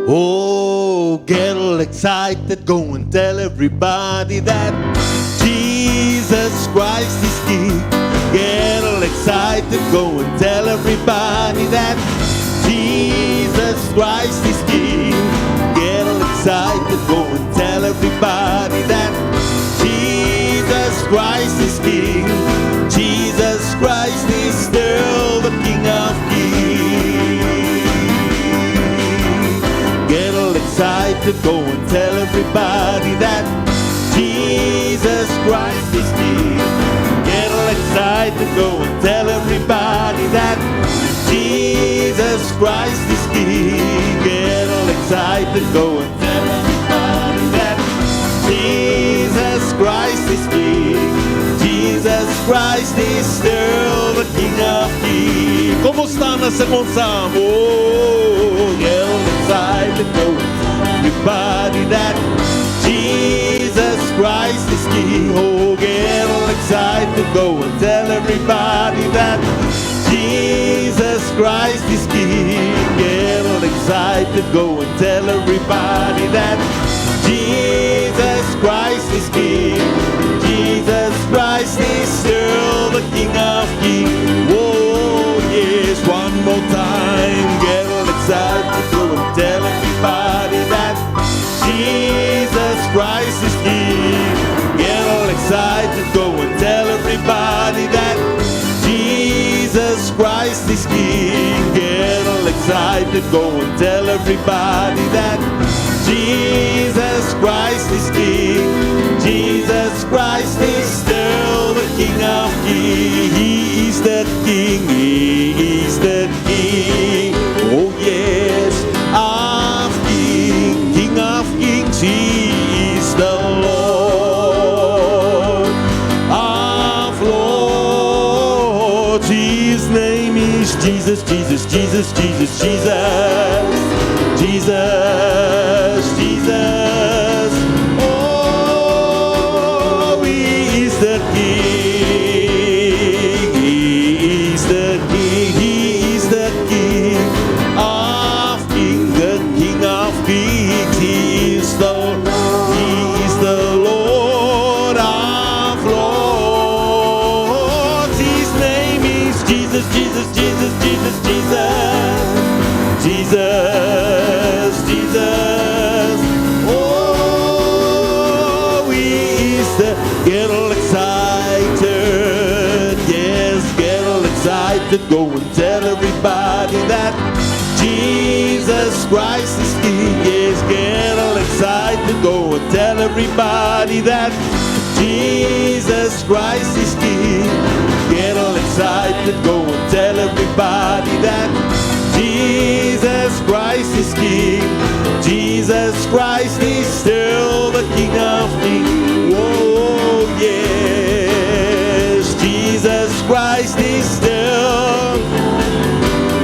Oh, get all excited, go and tell everybody that Jesus Christ is King. Get all excited, go and tell everybody that Jesus Christ is King. Get all excited, go and tell everybody that Jesus Christ is King. Jesus Christ is still the King of Kings. Get all excited, go and tell everybody that Jesus Christ is King. Get all excited, go and tell everybody that Jesus Christ is King. Get all excited, go and tell everybody that Jesus Christ is King. Jesus Christ is still the King of Kings. Kom ons staan en sing ons saam. Oh, get all excited, go and tell everybody that Jesus Christ is King. Oh, get all excited, go and tell everybody that Jesus Christ is King. Get all excited, go and tell everybody that Jesus Christ is King. Jesus Christ is still the King of Kings. Oh yes, one more time. Get all excited, go and tell everybody that Jesus Christ is King. Get all excited, go and tell everybody that Jesus Christ is King. Get all excited, go and tell everybody that Jesus Christ is King. Jesus Christ is still the King of Kings. He's the King, He's the King. Oh yes, of King, King of Kings. He is the Lord of Lords. His name is Jesus, Jesus, Jesus, Jesus, Jesus, Jesus, Jesus. Oh, He is the King. He is the King. He is the King of Kings, the King of Kings. He is the Lord of Lords. His name is Jesus, Jesus, Jesus, Jesus, Jesus, Jesus, Jesus. Oh, He is the. Get all excited, yes, get all excited. Go and tell everybody that Jesus Christ is King. Yes, get all excited. Go and tell everybody that Jesus Christ is King. Get all excited. Go and tell everybody that Jesus Christ is King. Jesus Christ is still the King of Kings. Oh yes, Jesus Christ is still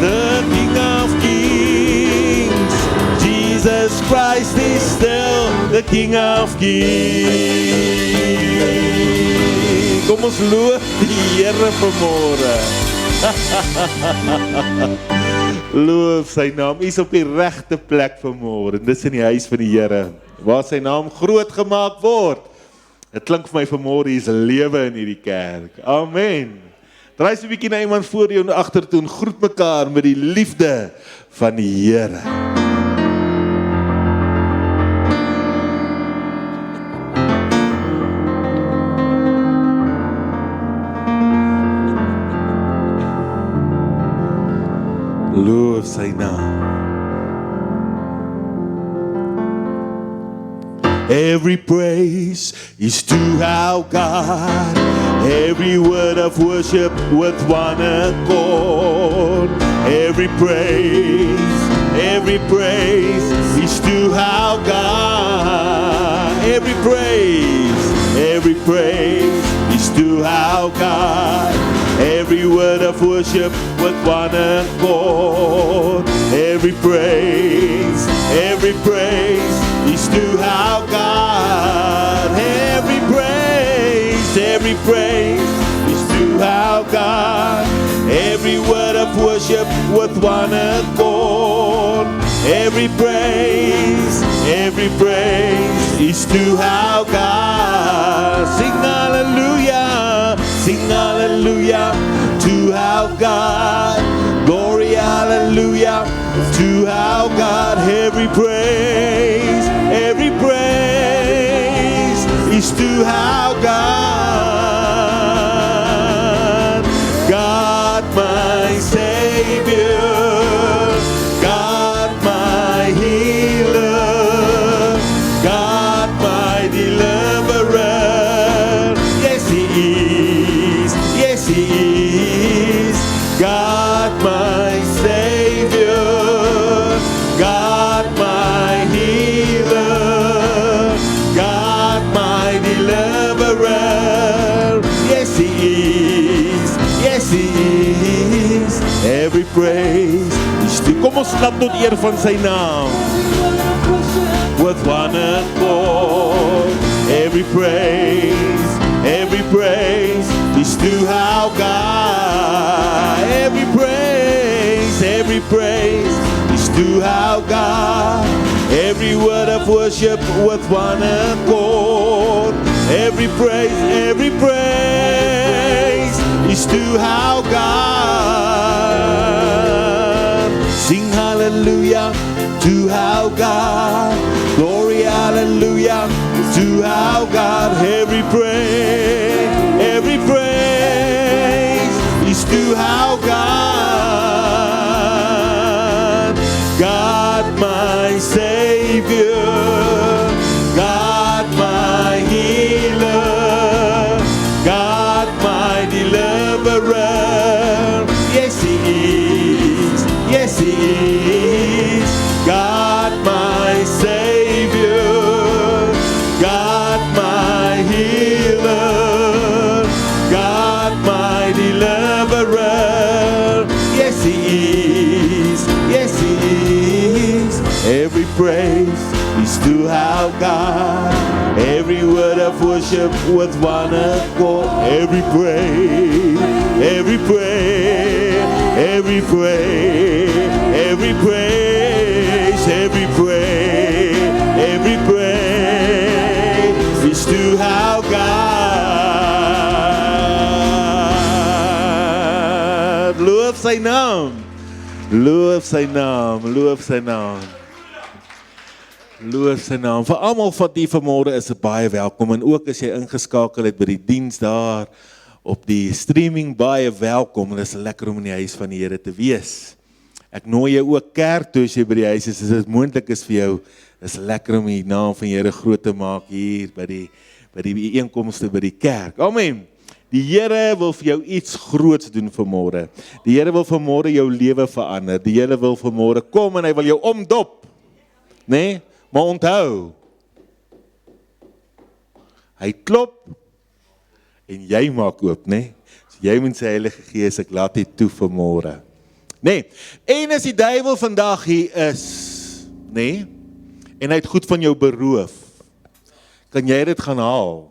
the King of Kings. Jesus Christ is still the King of Kings. Kom ons loof die Here vanmôre. Loof sy naam. Hy is op die regte plek vanmôre. En dis in die huis van die Here, waar sy naam groot gemaak word. Het klink vir my vanmôre hier is lewe in hierdie kerk. Amen. Draai so 'n bietjie na iemand voor jou en agter toe en groet mekaar met die liefde van die Here. Loof sy naam. Every praise is to our God. Every word of worship with one accord. Every praise is to our God. Every praise is to our God. Every word of worship with one accord. Every praise is to our God. Every praise is to our God. every word of worship with one accord. Every praise is to our God. Sing hallelujah to our God. Glory, hallelujah to our God. Every praise is to our God. God my Savior, God my healer, God my deliverer. Yes He is, yes He is. God my Savior, God my healer, God my deliverer. Yes He is, yes He is. Every praise is to. Kom ons klap tot eer van sy naam. With one accord. Every praise is to our God. Every praise is to our God. Every word of worship with one accord. Every praise is to our God. Sing hallelujah to our God. Glory, hallelujah to our God. Every praise is to our God. God my Savior, God my healer, God my deliverer. Yes He is, yes He is. God my Savior, God my healer, God my deliverer. Yes He is, yes He is. Every praise is to our God. Every word of worship with one accord. Every praise is to our God. Loof sy naam. Loof sy naam. Vir almal wat hier vanmôre is, baie welkom. En ook as jy ingeskakel het by die diens daar op die streaming, baie welkom. En dit is lekker om in die huis van die Here te wees. Ek nooi jou ook kerk toe as jy by die huis is, as dit moontlik is vir jou. Dit is lekker om die naam van die Here groot te maak hier by die bijeenkomste by die kerk. Amen. Die Here wil vir jou iets groots doen vanmôre. Die Here wil vanmôre jou lewe verander. Die Here wil vanmôre kom en hy wil jou omdop. Nee, maar onthou. Hy klop en jy maak oop, nee. So jy moet sy Heilige Gees, ek laat dit toe vanmôre. Nee, en as die duiwel vandag hier is, nee, en hy het goed van jou beroof, kan jy dit gaan haal.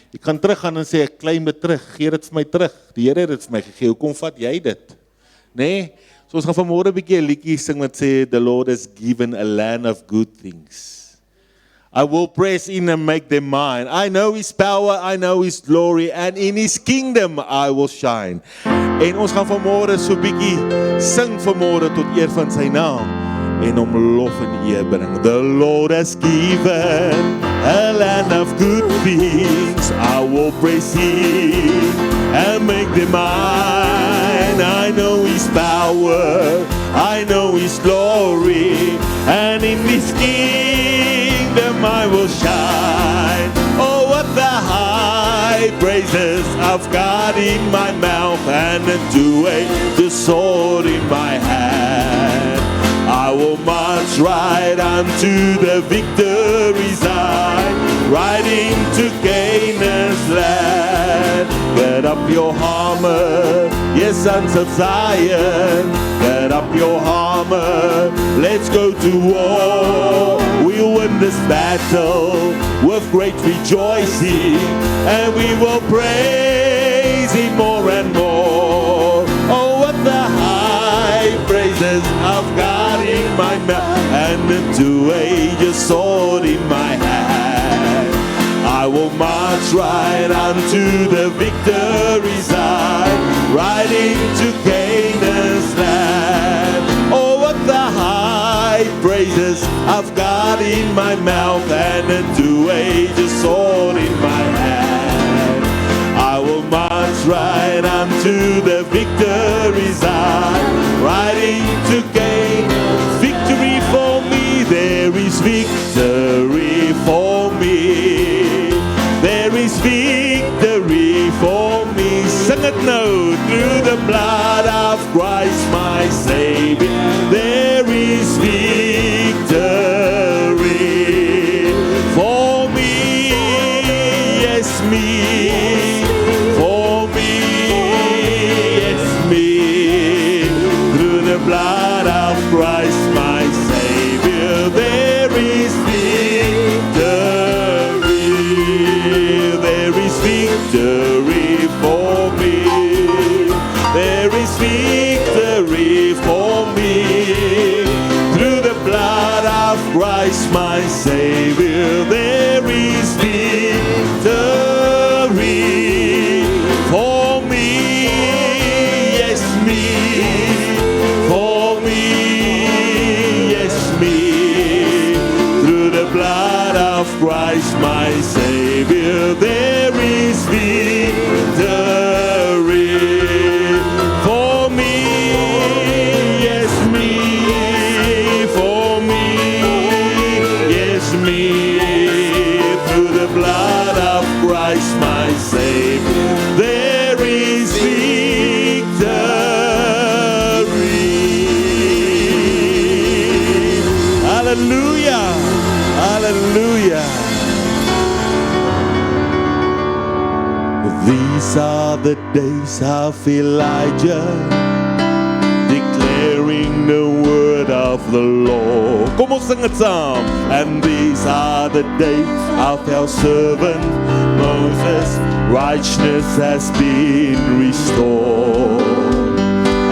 Jy kan teruggaan en sê, ek claim dit terug, gee dit vir my terug. Die Here het dit vir my gegee, hoekom vat jy dit? Nee, so ons gaan vanmôre 'n bietjie 'n liedjie sing wat sê, the Lord has given a land of good things. I will press in and make them mine. I know His power, I know His glory, and in His kingdom I will shine. En ons gaan vanmôre so 'n bietjie sing vanmôre tot eer van sy naam en hom lof en eer bring. The Lord has given a land of good things. I will praise Him and make them mine. I know His power, I know His glory, and in His kingdom I will shine. Oh, what the high praises I've got in my mouth and a two-edged sword in my hand. I will march right unto the victory side, right into Canaan's land. Get up your armor, yes, sons of Zion. Get up your armor, let's go to war. We'll win this battle with great rejoicing, and we will praise Him more and more. Oh, what sword in my hand. I will march right unto the victory side, right into Canaan's land. Oh, what the high praises I've got in my mouth, and a two-edged sword in my hand. I will march right unto the victory side, right into Canaan. Victory for me, there is victory for me. There is victory for me. Sing it now. Through the blood of Christ my Savior, there is victory for me. Yes, me. For me. Yes, me. Through the blood of Christ my Savior, there is victory. There is victory for me. There is victory for me. Through the blood of Christ my Savior, there is victory for me. Yes, me. For me. Yes, me. Through the blood of Christ my Savior, there is victory for me. Yes, me. For me. Yes, me. Through the blood of Christ my Savior, there is victory. Hallelujah. Hallelujah. These are the days of Elijah, declaring the word of the Lord. Kom ons sing het saam. And these are the days of our servant Moses, righteousness has been restored.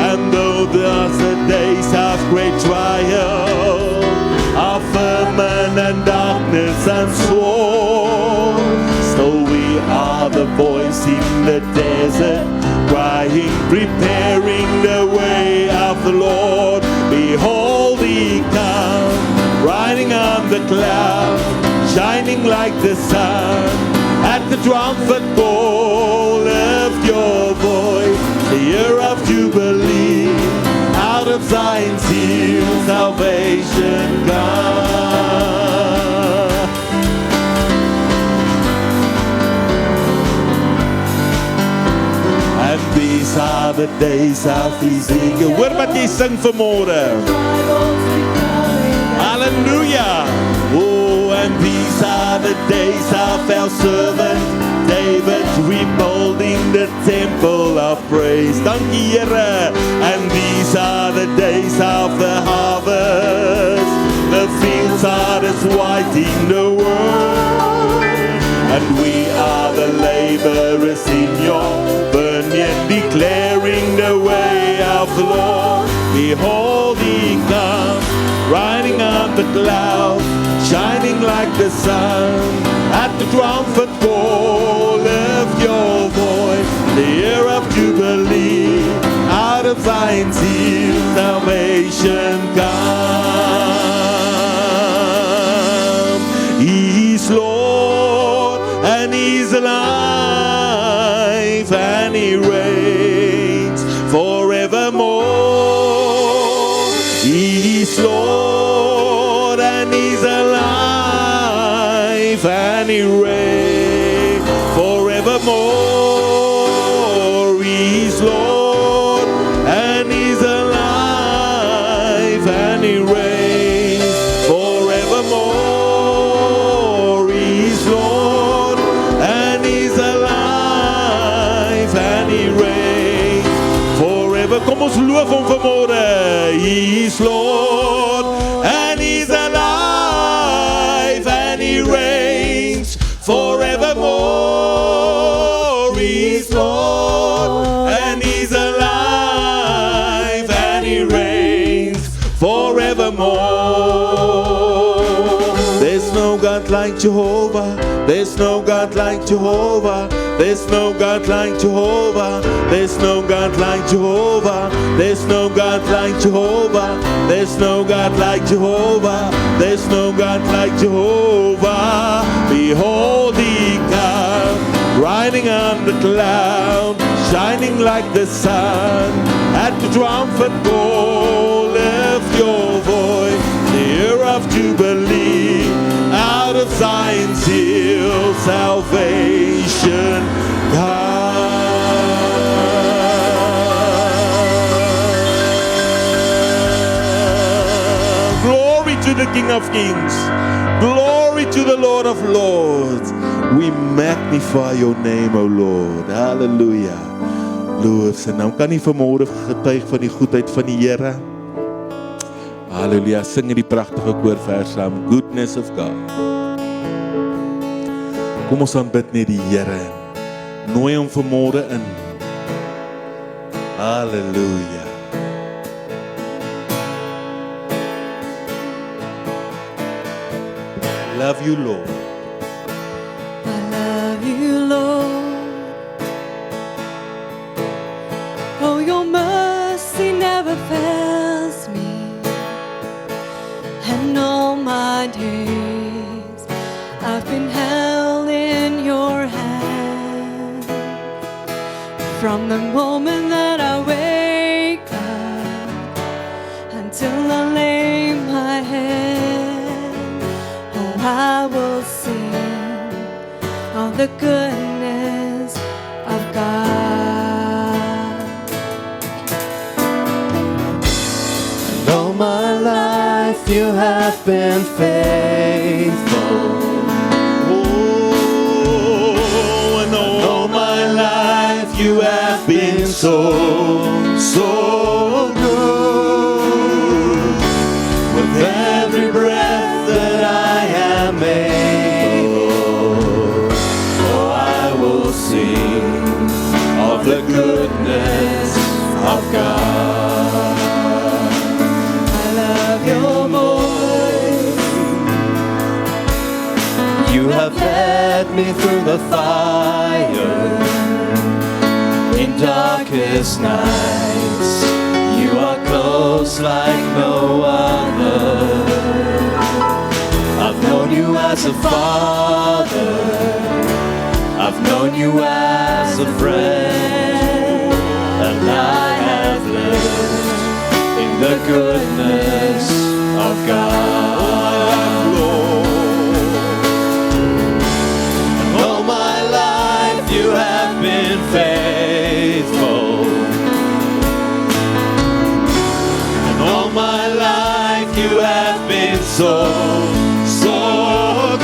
And though there's the days of great trial, of famine and darkness and sword, still we are the voice in the desert, crying, preparing the way of the Lord. Behold, he comes, riding on the cloud, shining like the sun. At the trumpet call, lift your voice, the year of Jubilee. Out of Zion's hill, salvation comes. And these are the days of Ezekiel. Hoor wat jy sing vanmorgen. Hallelujah. Oh, and these are the days of our servant David, rebuilding the temple of praise. Dankie Here. And these are the days of the harvest. The fields are as white in the world. And we are the laborers in your vineyard, declaring the way of the Lord. Behold, he comes, riding on the cloud, shining like the sun. At the trumpet call, lift your voice, the year of Jubilee. Out of Zion's hill, salvation come. He's Lord, and he's alive, and he reigns forevermore. He's Lord, and he's alive, and he reigns forevermore. He's Lord, and he's alive, and he reigns forevermore. He's Lord, and he's alive, and he reigns forever. Kom ons loof hom vanmorgen. He's Lord, and he's alive, and he reigns forevermore. He's Lord, and he's alive, and he reigns forevermore. like Jehovah. There's no God like Jehovah. There's no God like Jehovah. There's no God like Jehovah. There's no God like Jehovah. There's no God like Jehovah. There's no God like Jehovah. Behold, He comes, riding on the cloud, shining like the sun. At the trumpet call, lift your voice, the year of Jubilee. Out of Zion's hill, salvation comes. Glory to the King of Kings. Glory to the Lord of Lords. We magnify your name, O Lord. Hallelujah. Loof sy naam. Kan nie vanmôre getuig van die goedheid van die Here? Halleluja, sing die pragtige koorvers saam, Goodness of God. Kom ons aanbid net die Here, nooi hom vanmôre in. Halleluja. Love you, Lord. I love you, Lord. Oh, your mercy never fails me. And all my days I've been held in your hand. From the moment that I wake up until I lay my head, oh, I will sing of the goodness of God. And all my life you have been faithful. Oh, and all my life you have been so good. With every breath that I am able, oh, I will sing of the goodness of God. I love your voice. You have led me through the fire in darkest nights. You are close like no other. I've known you as a father. I've known you as a friend. And I have lived in the goodness of God. All my life you have been faithful. And all my life you have been so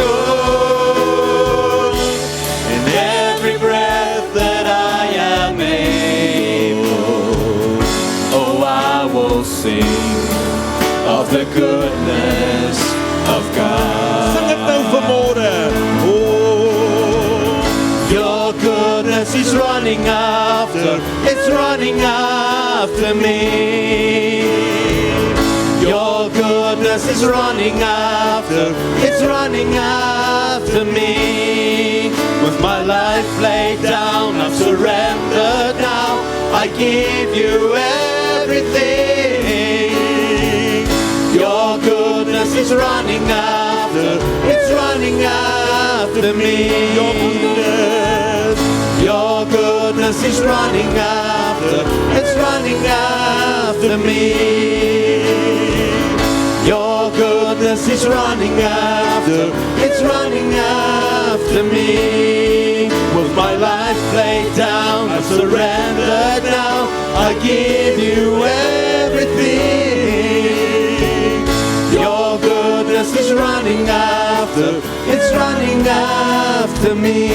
good. In every breath that I am able, oh, I will sing of the goodness of God. Sing it nou vanmôre. Your goodness is running after, it's running after me. Your goodness is running after, it's running after me. With my life laid down, I've surrendered now. I give you everything. Your goodness is running after, it's running after me. Your goodness is running after, it's running after me. Your goodness is running after, it's running after me. With my life laid down, I've surrendered now. I give you everything. Your goodness is running after, it's running after me.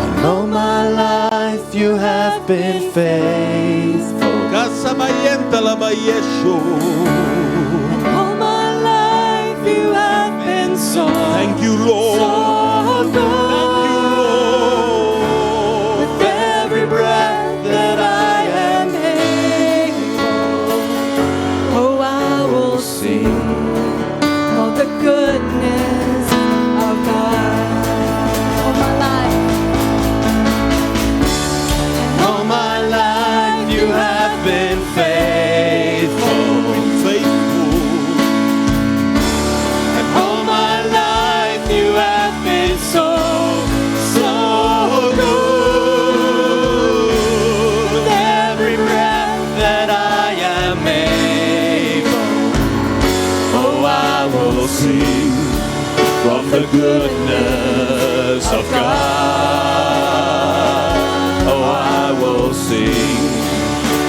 And all my life you have been faithful. Kasabayenta la bayesho. All my life you have been so Thank you, Lord. so good. Thank you, Lord. With every breath that I am able, oh, I will sing goodness of God. Oh, I will sing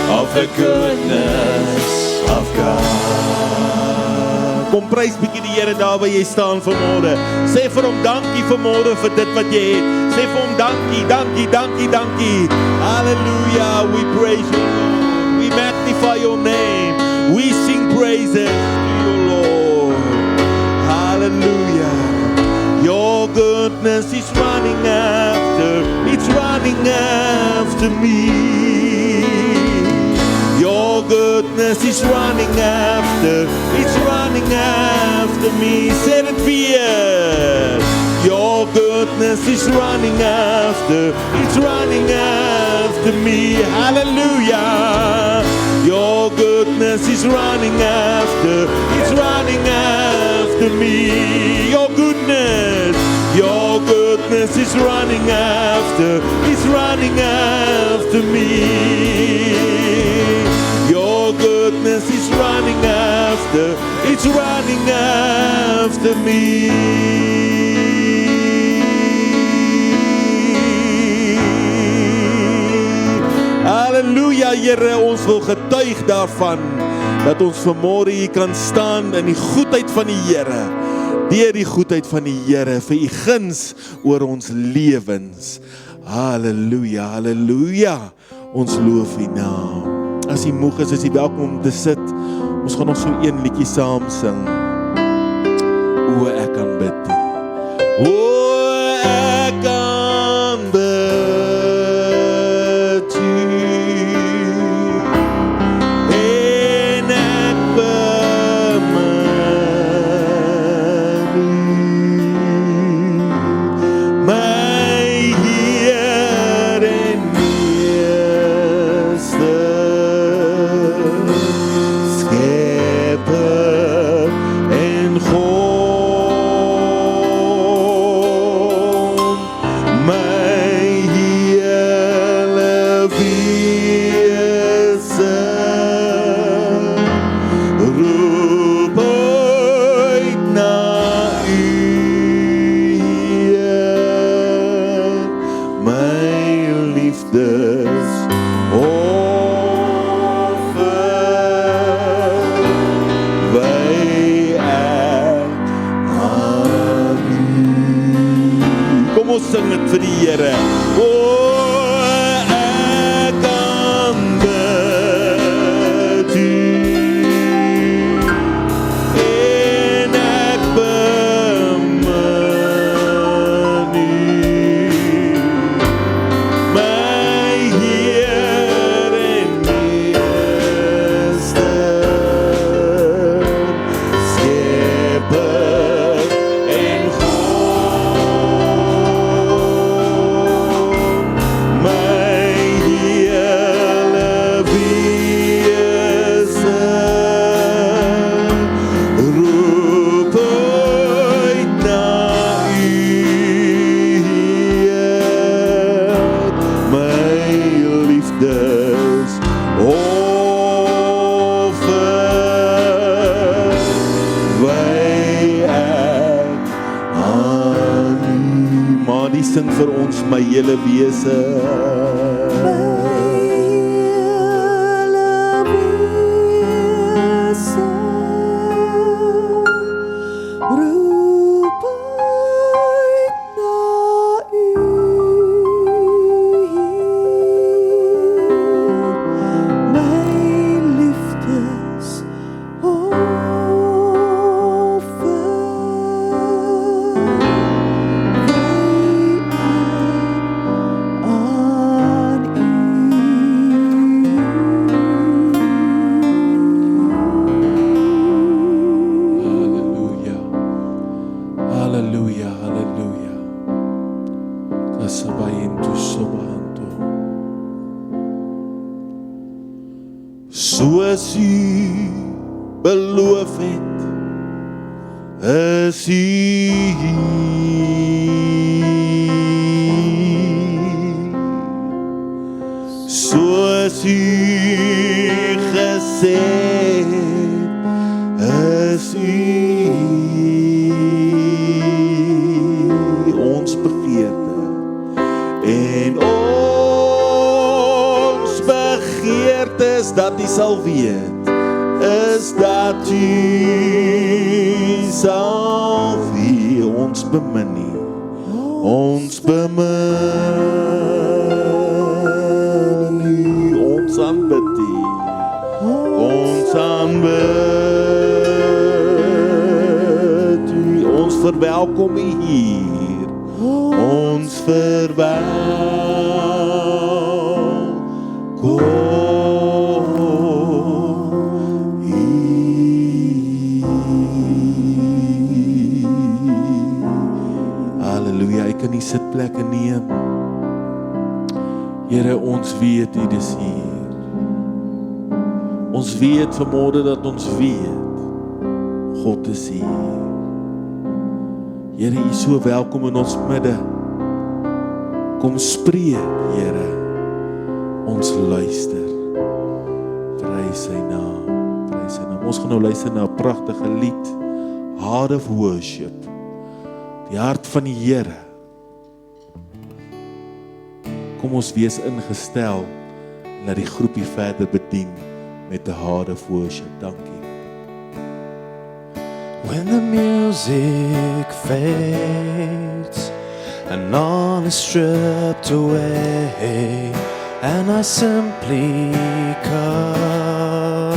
of the goodness of God. Kom prys bietjie die Here daar waar jy staan vanmôre. Sê vir hom dankie vanmôre vir dit wat jy het. Sê vir hom dankie, dankie, dankie, dankie. Hallelujah, we praise you, Lord. We magnify your name. We sing praises to you, Lord. Hallelujah. Your goodness is running after, it's running after me. Your goodness is running after, it's running after me. Say it fear. Your goodness is running after, it's running after me. Hallelujah. Your goodness is running after, it's running after me. Your goodness is running after, it's running after me. Your goodness is running after, it's running after me. Halleluja, Here, ons wil getuig daarvan dat ons vanmôre hier kan staan in die goedheid van die Here. Deur die goedheid van die Here vir u guns oor ons lewens. Halleluja, halleluja. Ons loof u naam. As u moeg is u welkom om te sit. Ons gaan nog so een liedjie saam sing. O, ek kan bid. O, ek kan bid. Sing het vir die Here. O, ek kan bid u en ek bemin u, my Heer en Meester, Skepper en sing vir ons my hele wese. Soos u beloof het, is u hier. Soos u gesê het, is u hier. sal weet, is dat U sal wie ons bemin nie. Ons bemin U, ons aanbid U. Ons aanbid U, ons verwelkom U hier. Ons verwelkom U. Halleluja, ek kan die sitplekke neem. Here, ons weet U dis hier. Ons weet vanmorgen dat ons weet, God is hier. Here, U is so welkom in ons midde. Kom spreek, Here. Ons luister. Prys sy naam, prys sy naam. Ons gaan nou luister na 'n pragtige lied, Heart of Worship. Die hart van die Here. Kom ons wees ingestel en laat die groepie verder bedien met the heart of worship. Dankie. When the music fades and all is stripped away and I simply come,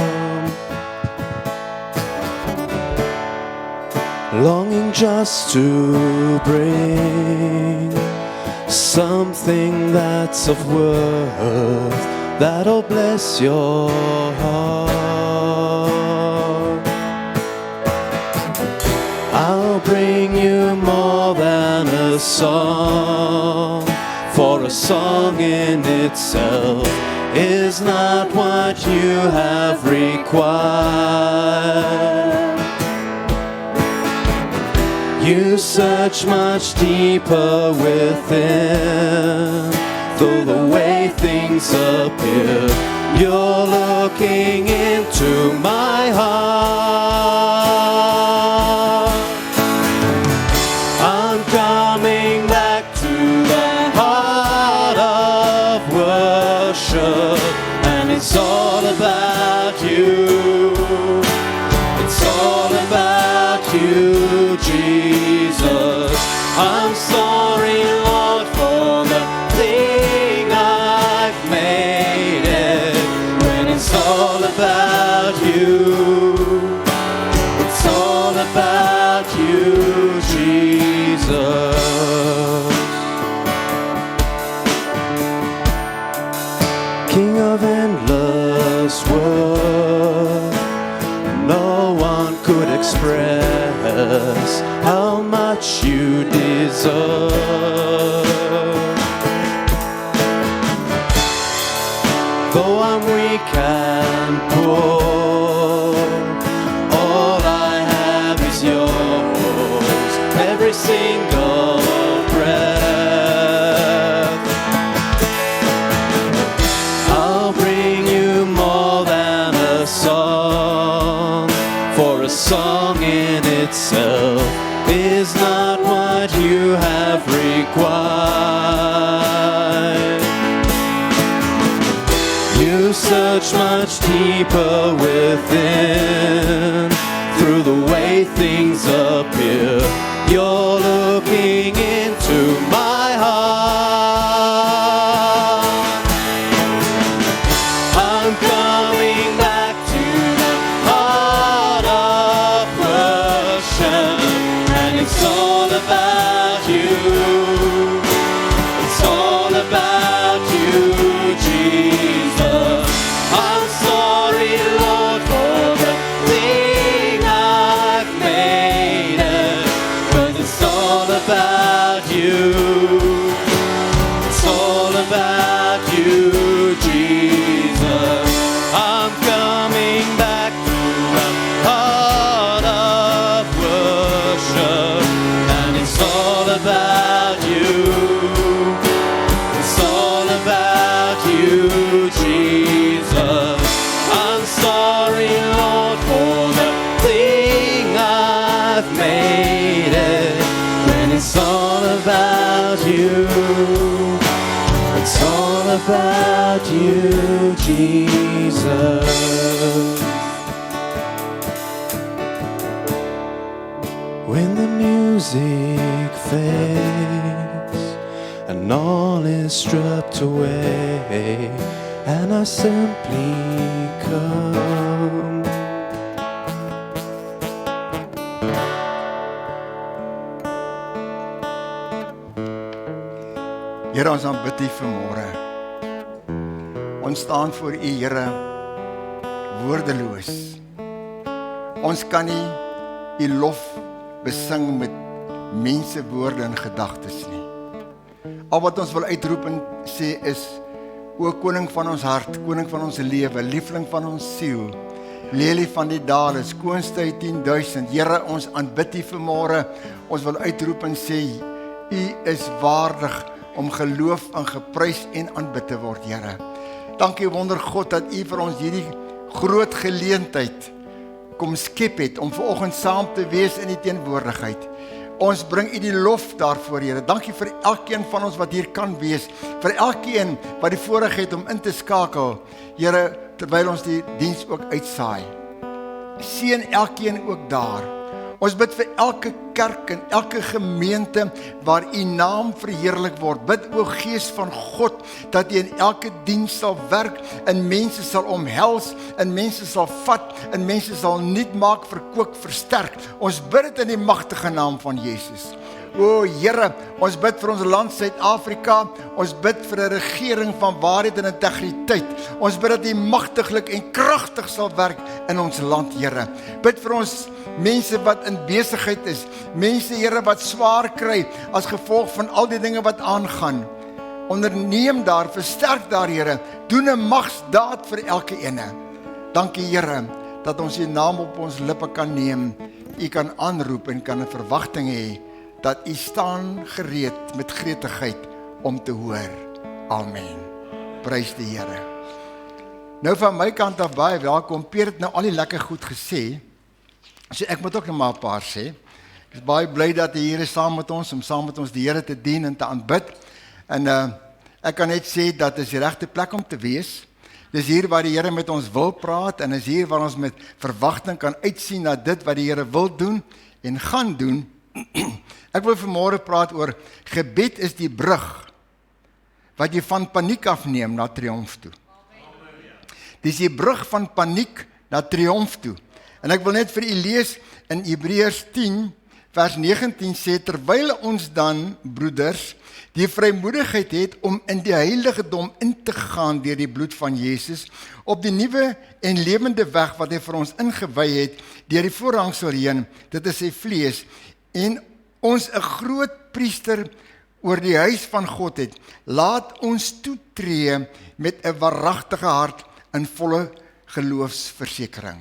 longing just to bring something that's of worth that'll bless your heart. I'll bring you more than a song, for a song in itself is not what you have required. You search much deeper within, though the way things appear, you're looking into my heart. I'm coming back to the heart of worship, and it's all about you. It's all about you, Jesus. I'm sorry, Lord, for the thing I've made it. When it's all about you, it's all about you, Jesus. King of endless worth, no one could express how much you deserve. Though I'm weak and poor, all I have is yours, every single breath. I'll bring you more than a song, for a song in itself is not what you have required. You search much deeper within, through the way things appear, you're looking into my heart. I'm coming back to the heart of worship, and it's all about you. It's all about you, Jesus. I'm sorry, Lord, for the thing I've made it, but it's all about you. It's all about you, Jesus. I'm coming back to the heart of worship, and it's all about you. It's all about you, Jesus. I'm sorry, Lord, for the thing I've made it, when it's all about you. It's all about you, Jesus. When the music fades and all is stripped away, and I simply come. Here, ons aanbid U vanmôre. Ons staan voor U, Here, woordeloos. Ons kan nie U lof besing met mense woorde en gedagtes nie. Al wat ons wil uitroep en sê is, o koning van ons hart, koning van ons lewe, liefling van ons siel, lelie van die dale, skoonste uit 10.000, Here, ons aanbid U vanmôre. Ons wil uitroep en sê, U is waardig om geloof en geprys en aanbid te word, Here. Dankie wonder God dat U vir ons hierdie groot geleentheid kom skep het om vanoggend saam te wees in die teenwoordigheid. Ons bring U die lof daarvoor, Here. Dankie vir elkeen van ons wat hier kan wees, vir elkeen wat die voorreg het om in te skakel, Here, terwyl ons die diens ook uitsaai. Seën elkeen ook daar. Ons bid vir elke kerk en elke gemeente waar U naam verheerlik word. Bid, o Gees van God, dat U in elke diens sal werk en mense sal omhels en mense sal vat en mense sal nuut maak, verkoop, versterk. Ons bid dit in die magtige naam van Jesus. O Here, ons bid vir ons land Suid-Afrika, ons bid vir 'n regering van waarheid en integriteit. Ons bid dat U magtiglik en kragtig sal werk in ons land, Here. Bid vir ons mense wat in besigheid is, mense, Here, wat swaar kry as gevolg van al die dinge wat aangaan. Onderneem daar, versterk daar, Here. Doen 'n magsdaad vir elke ene. Dankie, Here, dat ons U naam op ons lippe kan neem. U kan aanroep en kan 'n verwagting hê dat U staan gereed met gretigheid om te hoor. Amen. Prys die Here. Nou van my kant af baie welkom. Peer het nou al die lekker goed gesê. So ek moet ook nog maar 'n paar sê. Ek is baie bly dat hy hier is saam met ons, om saam met ons die Here te dien en te aanbid. En ek kan net sê dat dit is die regte plek om te wees. Dis hier waar die Here met ons wil praat en is hier waar ons met verwagting kan uitsien na dit wat die Here wil doen en gaan doen. Ek wil vanmôre praat oor gebed is die brug wat jy van paniek afneem na triomf toe. Dis die brug van paniek na triomf toe. En ek wil net vir u lees in Hebreërs 10 vers 19 sê, terwyl ons dan, broeders, die vrymoedigheid het om in die heiligdom in te gaan deur die bloed van Jesus, op die nuwe en lewende weg wat hy vir ons ingewy het, deur die voorhangsel heen, dit is sy vlees, en ons 'n groot priester oor die huis van God het, laat ons toetree met 'n waaragtige hart in volle geloofsversekering.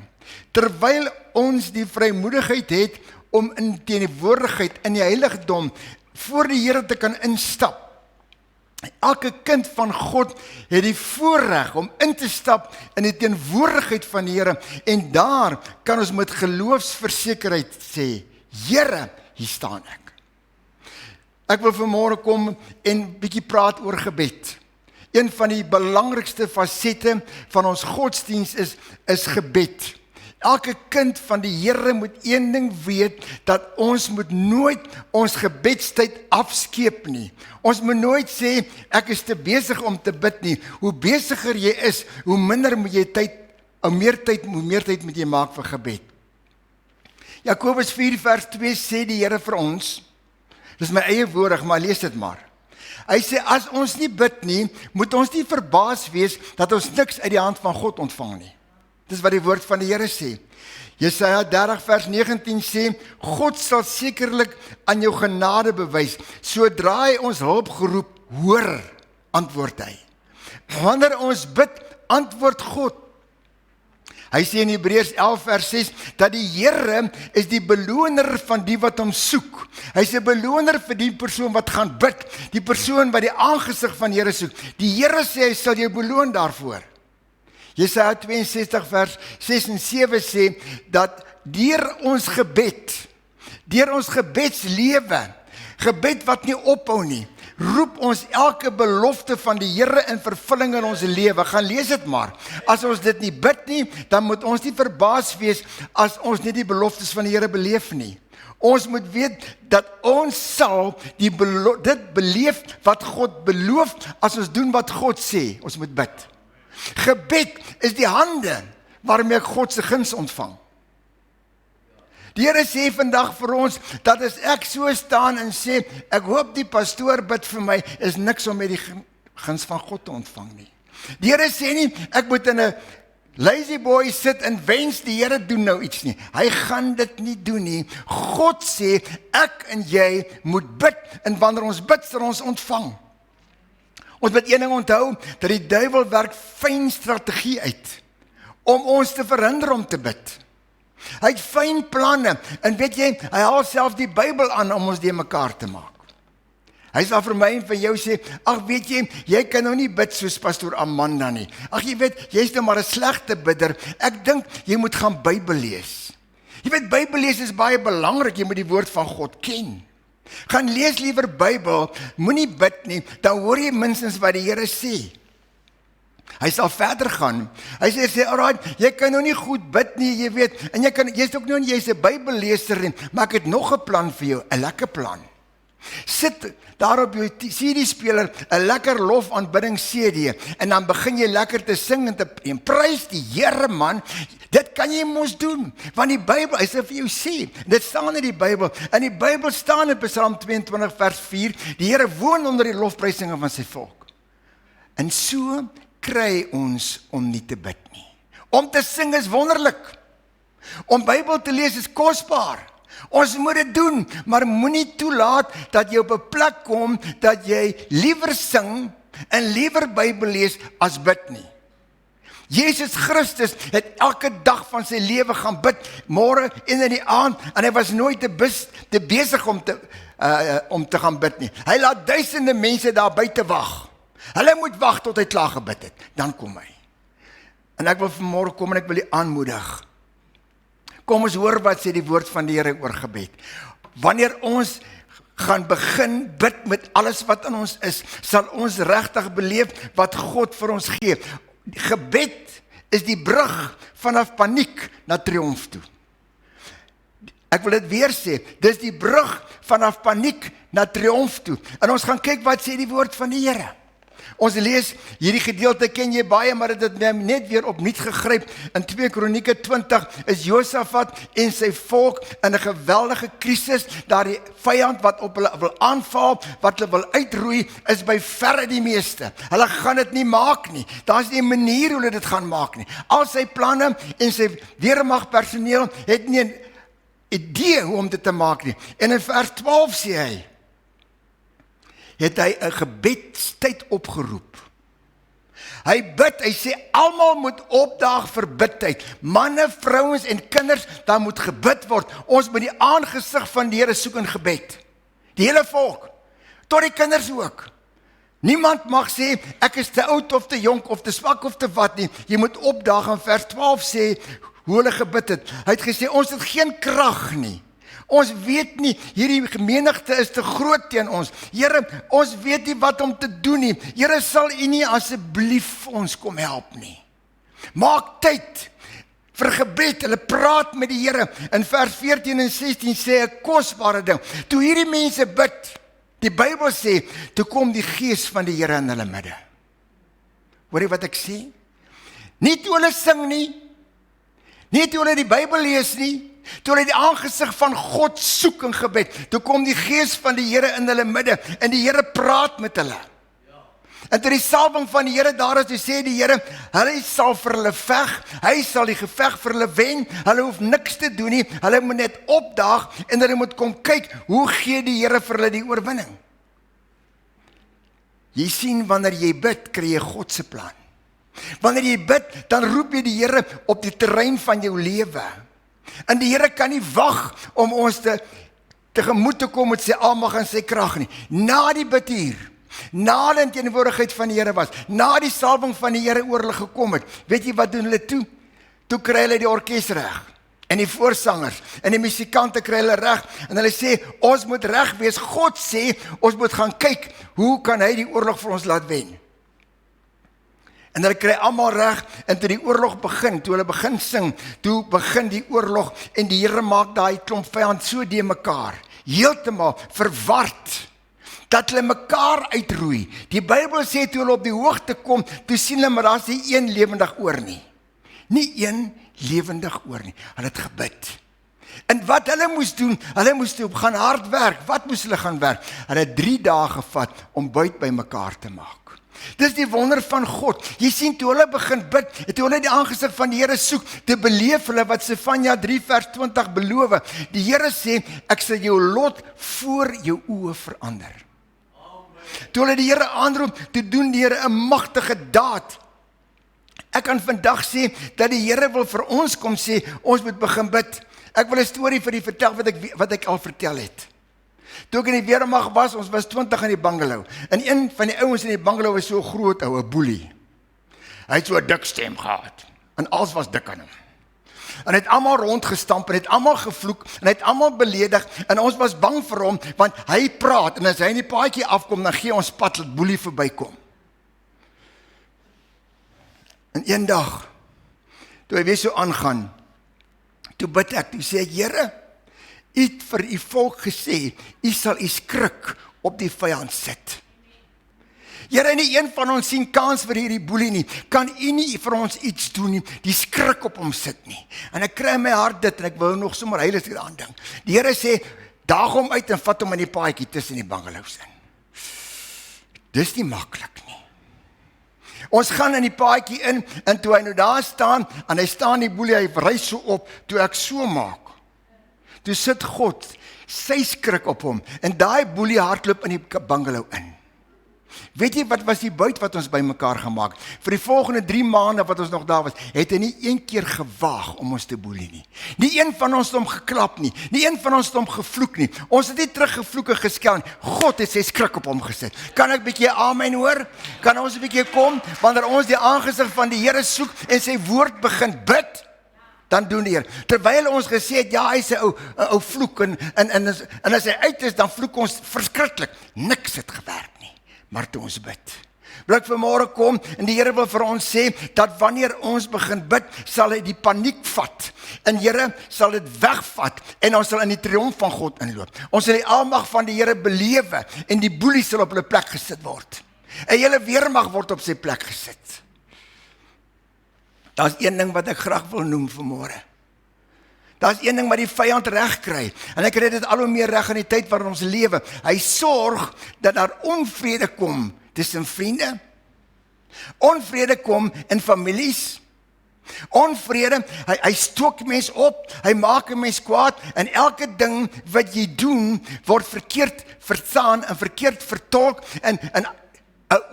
Terwyl ons die vrymoedigheid het om in teenwoordigheid in die heiligdom voor die Here te kan instap. Elke kind van God het die voorreg om in te stap in die teenwoordigheid van die Here en daar kan ons met geloofsversekerheid sê, Here, hier staan ek. Ek wil vanmôre kom en bietjie praat oor gebed. Een van die belangrikste fasette van ons godsdiens is gebed. Elke kind van die Here moet een ding weet, dat ons moet nooit ons gebedstyd afskeep nie. Ons moet nooit sê, ek is te besig om te bid nie. Hoe besiger jy is, hoe minder moet jy tyd, hoe meer tyd moet jy maak vir gebed. Jakobus 4 vers 2 sê die Here vir ons, dis my eie woorde, maar lees dit maar. Hy sê, as ons nie bid nie, moet ons nie verbaas wees, dat ons niks uit die hand van God ontvang nie. Dis wat die woord van die Here sê. Jesaja 30 vers 19 sê, God sal sekerlik aan jou genade bewys, sodra hy ons hulp geroep, hoor, antwoord hy. Wanneer ons bid, antwoord God. Hy sê in Hebreërs 11 vers 6, dat die Here is die beloner van die wat hom soek. Hy is 'n beloner vir die persoon wat gaan bid, die persoon wat die aangesig van die Here soek. Die Here sê, hy sal jou beloon daarvoor. Jesaja 62 vers 6 en 7 sê, dat deur ons gebed, deur ons gebedslewe, Gebed wat nie ophou nie. Roep ons elke belofte van die Here in vervulling in ons lewe. Gaan lees dit maar. As ons dit nie bid nie, dan moet ons nie verbaas wees as ons nie die beloftes van die Here beleef nie. Ons moet weet dat ons sal dit beleef wat God beloof as ons doen wat God sê. Ons moet bid. Gebed is die hande waarmee ek God se guns ontvang. Die Here sê vandag vir ons, dat as ek so staan en sê, ek hoop die pastoor bid vir my, is niks om met die guns van God te ontvang nie. Die Here sê nie, ek moet in 'n lazy boy sit en wens die Here doen nou iets nie. Hy gaan dit nie doen nie. God sê, ek en jy moet bid, en wanneer ons bid, sal ons ontvang. Ons moet een ding onthou, dat die duiwel werk fyn strategie uit, om ons te verhinder om te bid. Hy het fyn planne, en weet jy, hy haal self die Bybel aan om ons die mekaar te maak. Hy sal vir my en vir jou sê, ag weet jy kan nou nie bid soos pastoor Amanda nie. Ag jy weet, jy is nou maar 'n slegte bidder. Ek dink, jy moet gaan Bybel lees. Jy weet, Bybel lees is baie belangrik, jy moet die woord van God ken. Gaan lees liewer Bybel, moenie bid nie, dan hoor jy minstens wat die Here sê. Hy sal verder gaan. Hy sê, alright, jy kan nou nie goed bid nie, jy weet, en jy's ook nou nie, jy's 'n Bybelleser nie, maar ek het nog 'n plan vir jou, 'n lekker plan. Sit daar op jou CD-speler 'n lekker lofaanbidding CD, en dan begin jy lekker te sing en prys die Here man. Dit kan jy mos doen, want die Bybel, hy sê vir jou sê, dit staan in die Bybel, en die Bybel staan in Psalm 22 vers 4, die Here woon onder die lofprysinge van sy volk. En so kry ons om nie te bid nie. Om te sing is wonderlik. Om Bybel te lees is kosbaar. Ons moet dit doen, maar moenie toelaat dat jy op 'n plek kom dat jy liewer sing en liewer Bybel lees as bid nie. Jesus Christus het elke dag van sy lewe gaan bid, môre en in die aand, en hy was nooit te besig om te gaan bid nie. Hy laat duisende mense daar buite wag. Hulle moet wag tot hy klaar gebid het, dan kom hy. En ek wil vanmôre kom en ek wil u aanmoedig. Kom ons hoor wat sê die woord van die Here oor gebed. Wanneer ons gaan begin bid met alles wat in ons is, sal ons regtig beleef wat God vir ons gee. Gebed is die brug vanaf paniek na triomf toe. Ek wil dit weer sê, dis die brug vanaf paniek na triomf toe. En ons gaan kyk wat sê die woord van die Here. Ons lees, hierdie gedeelte ken jy baie, maar dit het net weer opnuut gegryp. In 2 Kronieke 20 is Josafat en sy volk in 'n geweldige krisis. Daar die vyand wat op hulle wil aanval, wat hulle wil uitroei, is by verre die meeste. Hulle gaan dit nie maak nie. Daar's nie 'n manier hoe hulle dit gaan maak nie. Al sy planne en sy weermagpersoneel het nie 'n idee hoe om dit te maak nie. En in vers 12 sê hy, het hy 'n gebedstyd opgeroep. Hy bid, hy sê, almal moet opdaag vir bidtyd. Manne, vrouens en kinders, daar moet gebid word. Ons moet die aangesig van die Here soek in gebed. Die hele volk, tot die kinders ook. Niemand mag sê, ek is te oud of te jonk of te swak of te wat nie. Jy moet opdaag. In vers 12 sê, hoe hulle gebid het. Hy het gesê, ons het geen krag nie. Ons weet nie, hierdie menigte is te groot teen ons. Here, ons weet nie wat om te doen nie. Here, sal u nie asseblief ons kom help nie. Maak tyd vir gebed. Hulle praat met die Here. In vers 14 en 16 sê 'n kosbare ding. Toe hierdie mense bid, die Bybel sê, toe kom die gees van die Here in hulle midde. Hoor jy wat ek sê? Nie toe hulle sing nie, nie toe hulle die Bybel lees nie, toe hulle die aangesig van God soek in gebed, toe kom die gees van die Here in hulle midde, en die Here praat met hulle. En toe die salwing van die Here daar is, toe sê die Here, hy sal vir hulle veg, hy sal die geveg vir hulle wen, hulle hoef niks te doen nie, hulle moet net opdaag, en hulle moet kom kyk, hoe gee die Here vir hulle die oorwinning. Jy sien, wanneer jy bid, kry jy God se plan. Wanneer jy bid, dan roep jy die Here op die terrein van jou lewe. En die Here kan nie wag om ons tegemoet te kom met sy almag en sy krag nie. Na die bidtuur, na die teenwoordigheid van die Here was, na die salwing van die Here oor hulle gekom het, weet jy wat doen hulle toe? Toe kry hulle die orkes reg. En die voorsangers en die musikante kry hulle reg en hulle sê ons moet reg wees. God sê ons moet gaan kyk hoe kan hy die oorlog vir ons laat wen. En hulle kry almal reg en toe die oorlog begin, toe hulle begin sing, toe begin die oorlog en die Here maak daai klomp vyand so de mekaar, heeltemal verward dat hulle mekaar uitroei. Die Bybel sê toe hulle op die hoogte kom, toe sien hulle maar daar's nie een lewendig oor nie. Nie een lewendig oor nie. Hulle het gebid. En wat hulle moes doen, hulle moes toe gaan hard werk. Wat moes hulle gaan werk? Hulle het 3 dae gevat om buit by mekaar te maak. Dis die wonder van God. Jy sien toe hulle begin bid, toe hulle die aangesig van die Here soek, te beleef hulle wat Sefanja 3 vers 20 beloof. Die Here sê, ek sal jou lot voor jou oë verander. Toe hulle die Here aanroep, toe doen die Here 'n magtige daad. Ek kan vandag sê, dat die Here wil vir ons kom sê, ons moet begin bid. Ek wil 'n storie vir u vertel, wat ek al vertel het. Toe ek in die weermag was, ons was 20 in die bungalow, en een van die ouens in die bungalow was so groot, 'n boelie. Hy het so 'n dik stem gehad, en alles was dik aan hom. En hy het almal rondgestamp, en het almal gevloek, en hy het almal beledig, en ons was bang vir hom, want hy praat, en as hy in die paadjie afkom, dan gee ons pad, dat boelie verbykom. En een dag, toe hy weer so aangaan, toe bid ek, toe sê ek, Here, u het vir u volk gesê, u sal u skrik op die vyand sit. Here, nie een van ons sien kans vir hierdie boelie nie, kan u nie vir ons iets doen nie, die skrik op hom sit nie. En ek kry in my hart dit, en ek wil nog sommer heilig daaraan dink. Die Here sê, daag hom uit en vat hom in die paadjie tussen die bungalows in. Dis nie maklik nie. Ons gaan in die paadjie in, en toe hy nou daar staan, en hy staan die boelie, hy rys so op, toe ek so maak, toe sit God, sy skrik op hom, en daai boelie hardloop in die bungalow in. Weet jy wat was die buit wat ons by mekaar gemaak? Vir die volgende 3 maande wat ons nog daar was, het hy nie een keer gewaag om ons te boelie nie. Nie een van ons het hom geklap nie, nie een van ons het hom gevloek nie. Ons het nie teruggevloek en geskel nie. God het sy skrik op hom gesit. Kan ek 'n bietjie amen hoor? Kan ons 'n bietjie kom, wanneer ons die aangesig van die Here soek en sy woord begin bid? Dan doen die Here. Terwyl ons gesê het, ja, hy is 'n ou vloek, en as hy uit is, dan vloek ons verskriklik. Niks het gewerk nie. Maar toe ons bid. Wil ek vanmôre kom, en die Here wil vir ons sê, dat wanneer ons begin bid, sal hy die paniek vat. En Here sal dit wegvat, en ons sal in die triomf van God inloop. Ons sal die almag van die Here belewe, en die boelie sal op hulle plek gesit word. 'n hele weermag word op sy plek gesit. Daar's een ding wat ek graag wil noem vanmôre. Daar's een ding wat die vyand reg kry, en ek kry dit al hoe meer reg in die tyd waarin ons lewe. Hy sorg dat daar onvrede kom tussen vriende, onvrede kom in families, onvrede, hy stook mens op, hy maak 'n mens kwaad, en elke ding wat jy doen, word verkeerd verstaan en verkeerd vertolk, en 'n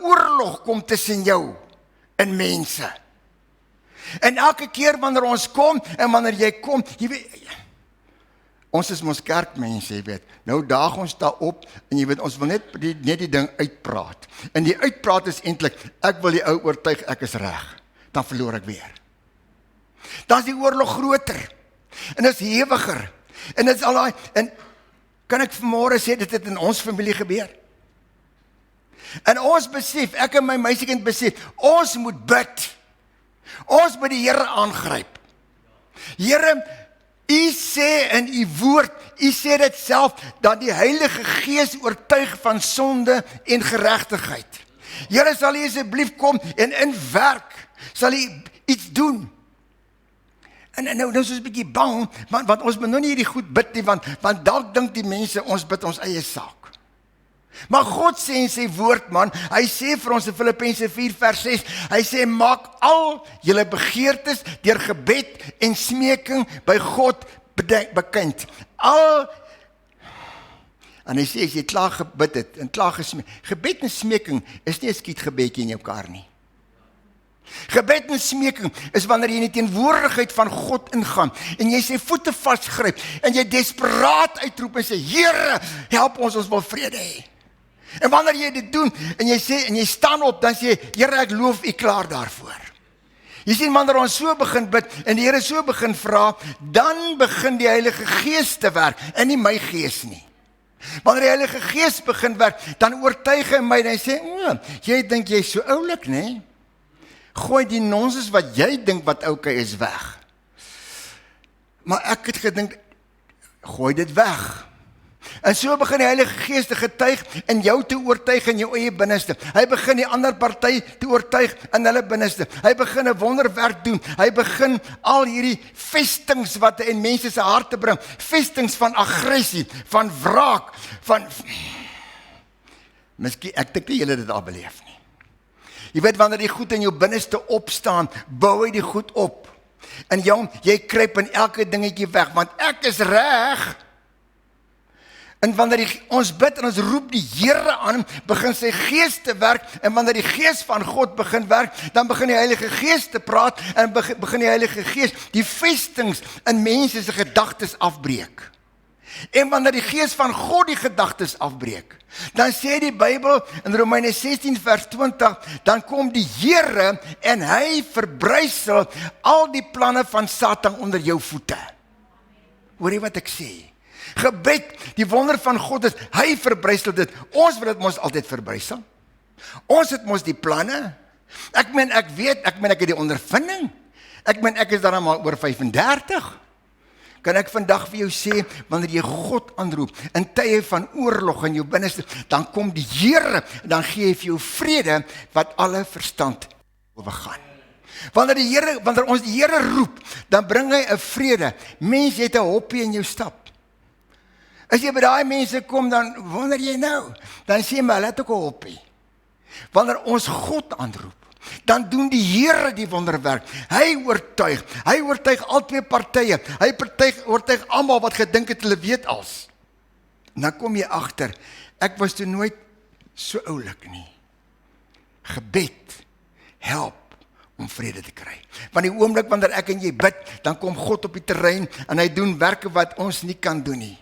oorlog kom tussen jou en mense. En elke keer wanneer ons kom, en wanneer jy kom, jy weet, ons is mos kerkmense, jy weet, nou daag ons daar op, en jy weet, ons wil net die ding uitpraat, en die uitpraat is eintlik, ek wil die ou oortuig, ek is reg, dan verloor ek weer. Dan is die oorlog groter, en is hewiger, en dit is al daai, en kan ek vanmôre sê, dit het in ons familie gebeur. En ons besef, ek en my meisiekind besef, ons moet bid, ons moet die Here aangryp. Here, u sê in u woord, u sê dit self, dat die Heilige Gees oortuig van sonde en geregtigheid. Here, sal u asseblief kom en in werk, sal u iets doen. En nou is ons 'n bietjie bang, want ons moet nou nie hierdie goed bid nie, want dalk dink die mense, ons bid ons eie saak. Maar God sê in sy woord, man, hy sê vir ons in Filippense 4 vers 6, hy sê, maak al julle begeertes deur gebed en smeking by God bekend. En hy sê, as jy klaar gebid het, en klaar gesmeek, gebed en smeking is nie 'n skietgebedjie in jou kar nie. Gebed en smeking is wanneer jy in die teenwoordigheid van God ingaan, en jy sy voete vasgryp, en jy desperaat uitroep en sê, Here, help ons wil vrede hê. En wanneer jy dit doen, en jy sê, en jy staan op, dan sê jy, Here, ek loof u klaar daarvoor. Jy sien, wanneer ons so begin bid en die Here so begin vra, dan begin die Heilige Gees te werk en nie my gees nie. Wanneer die Heilige Gees begin werk, dan oortuig hy my en hy sê, jy dink jy is so oulik, nee? Gooi die nonsens wat jy dink wat oukei is weg. Maar ek het gedink, gooi dit weg. En so begin die Heilige Gees te getuig en jou te oortuig in jou eie binneste. Hy begin die ander party te oortuig in hulle binneste. Hy begin 'n wonderwerk doen. Hy begin al hierdie vestings wat hy in mense se harte bring, vestings van aggressie, van wraak, van Miskien ek dink nie julle dit al beleef nie. Jy weet wanneer die goed in jou binneste opstaan, bou hy die goed op. En jy kruip in elke dingetjie weg, want ek is reg. En wanneer ons bid en ons roep die Here aan, begin sy Gees te werk, en wanneer die Gees van God begin werk, dan begin die Heilige Gees te praat, en begin die Heilige Gees die vestings in mense se gedagtes afbreek. En wanneer die Gees van God die gedagtes afbreek, dan sê die Bybel in Romeine 16 vers 20, dan kom die Here en hy verbrysel al die planne van Satan onder jou voete. Hoor jy wat ek sê? Gebed, die wonder van God is, hy verbrysel dit. Ons wil dit mos altyd verbrysel. Ons het mos die planne. Ek het die ondervinding. Ek is daar al oor 35. Kan ek vandag vir jou sê, wanneer jy God aanroep, in tye van oorlog in jou binneste, dan kom die Here, dan gee hy vir jou vrede, wat alle verstand oorgaan. Wanneer ons die Here roep, dan bring hy 'n vrede. Mens het 'n hoppie in jou stap. As jy by daai mense kom, dan wonder jy nou, dan sê my, hulle het ook 'n hoppie. Wanneer ons God aanroep, dan doen die Here die wonderwerk. Hy oortuig al twee partye. Hy oortuig almal wat gedink het hulle weet als. En dan kom jy agter, ek was toe nooit so oulik nie. Gebed help om vrede te kry. Want die oomblik wanneer ek en jy bid, dan kom God op die terrein en hy doen werke wat ons nie kan doen nie.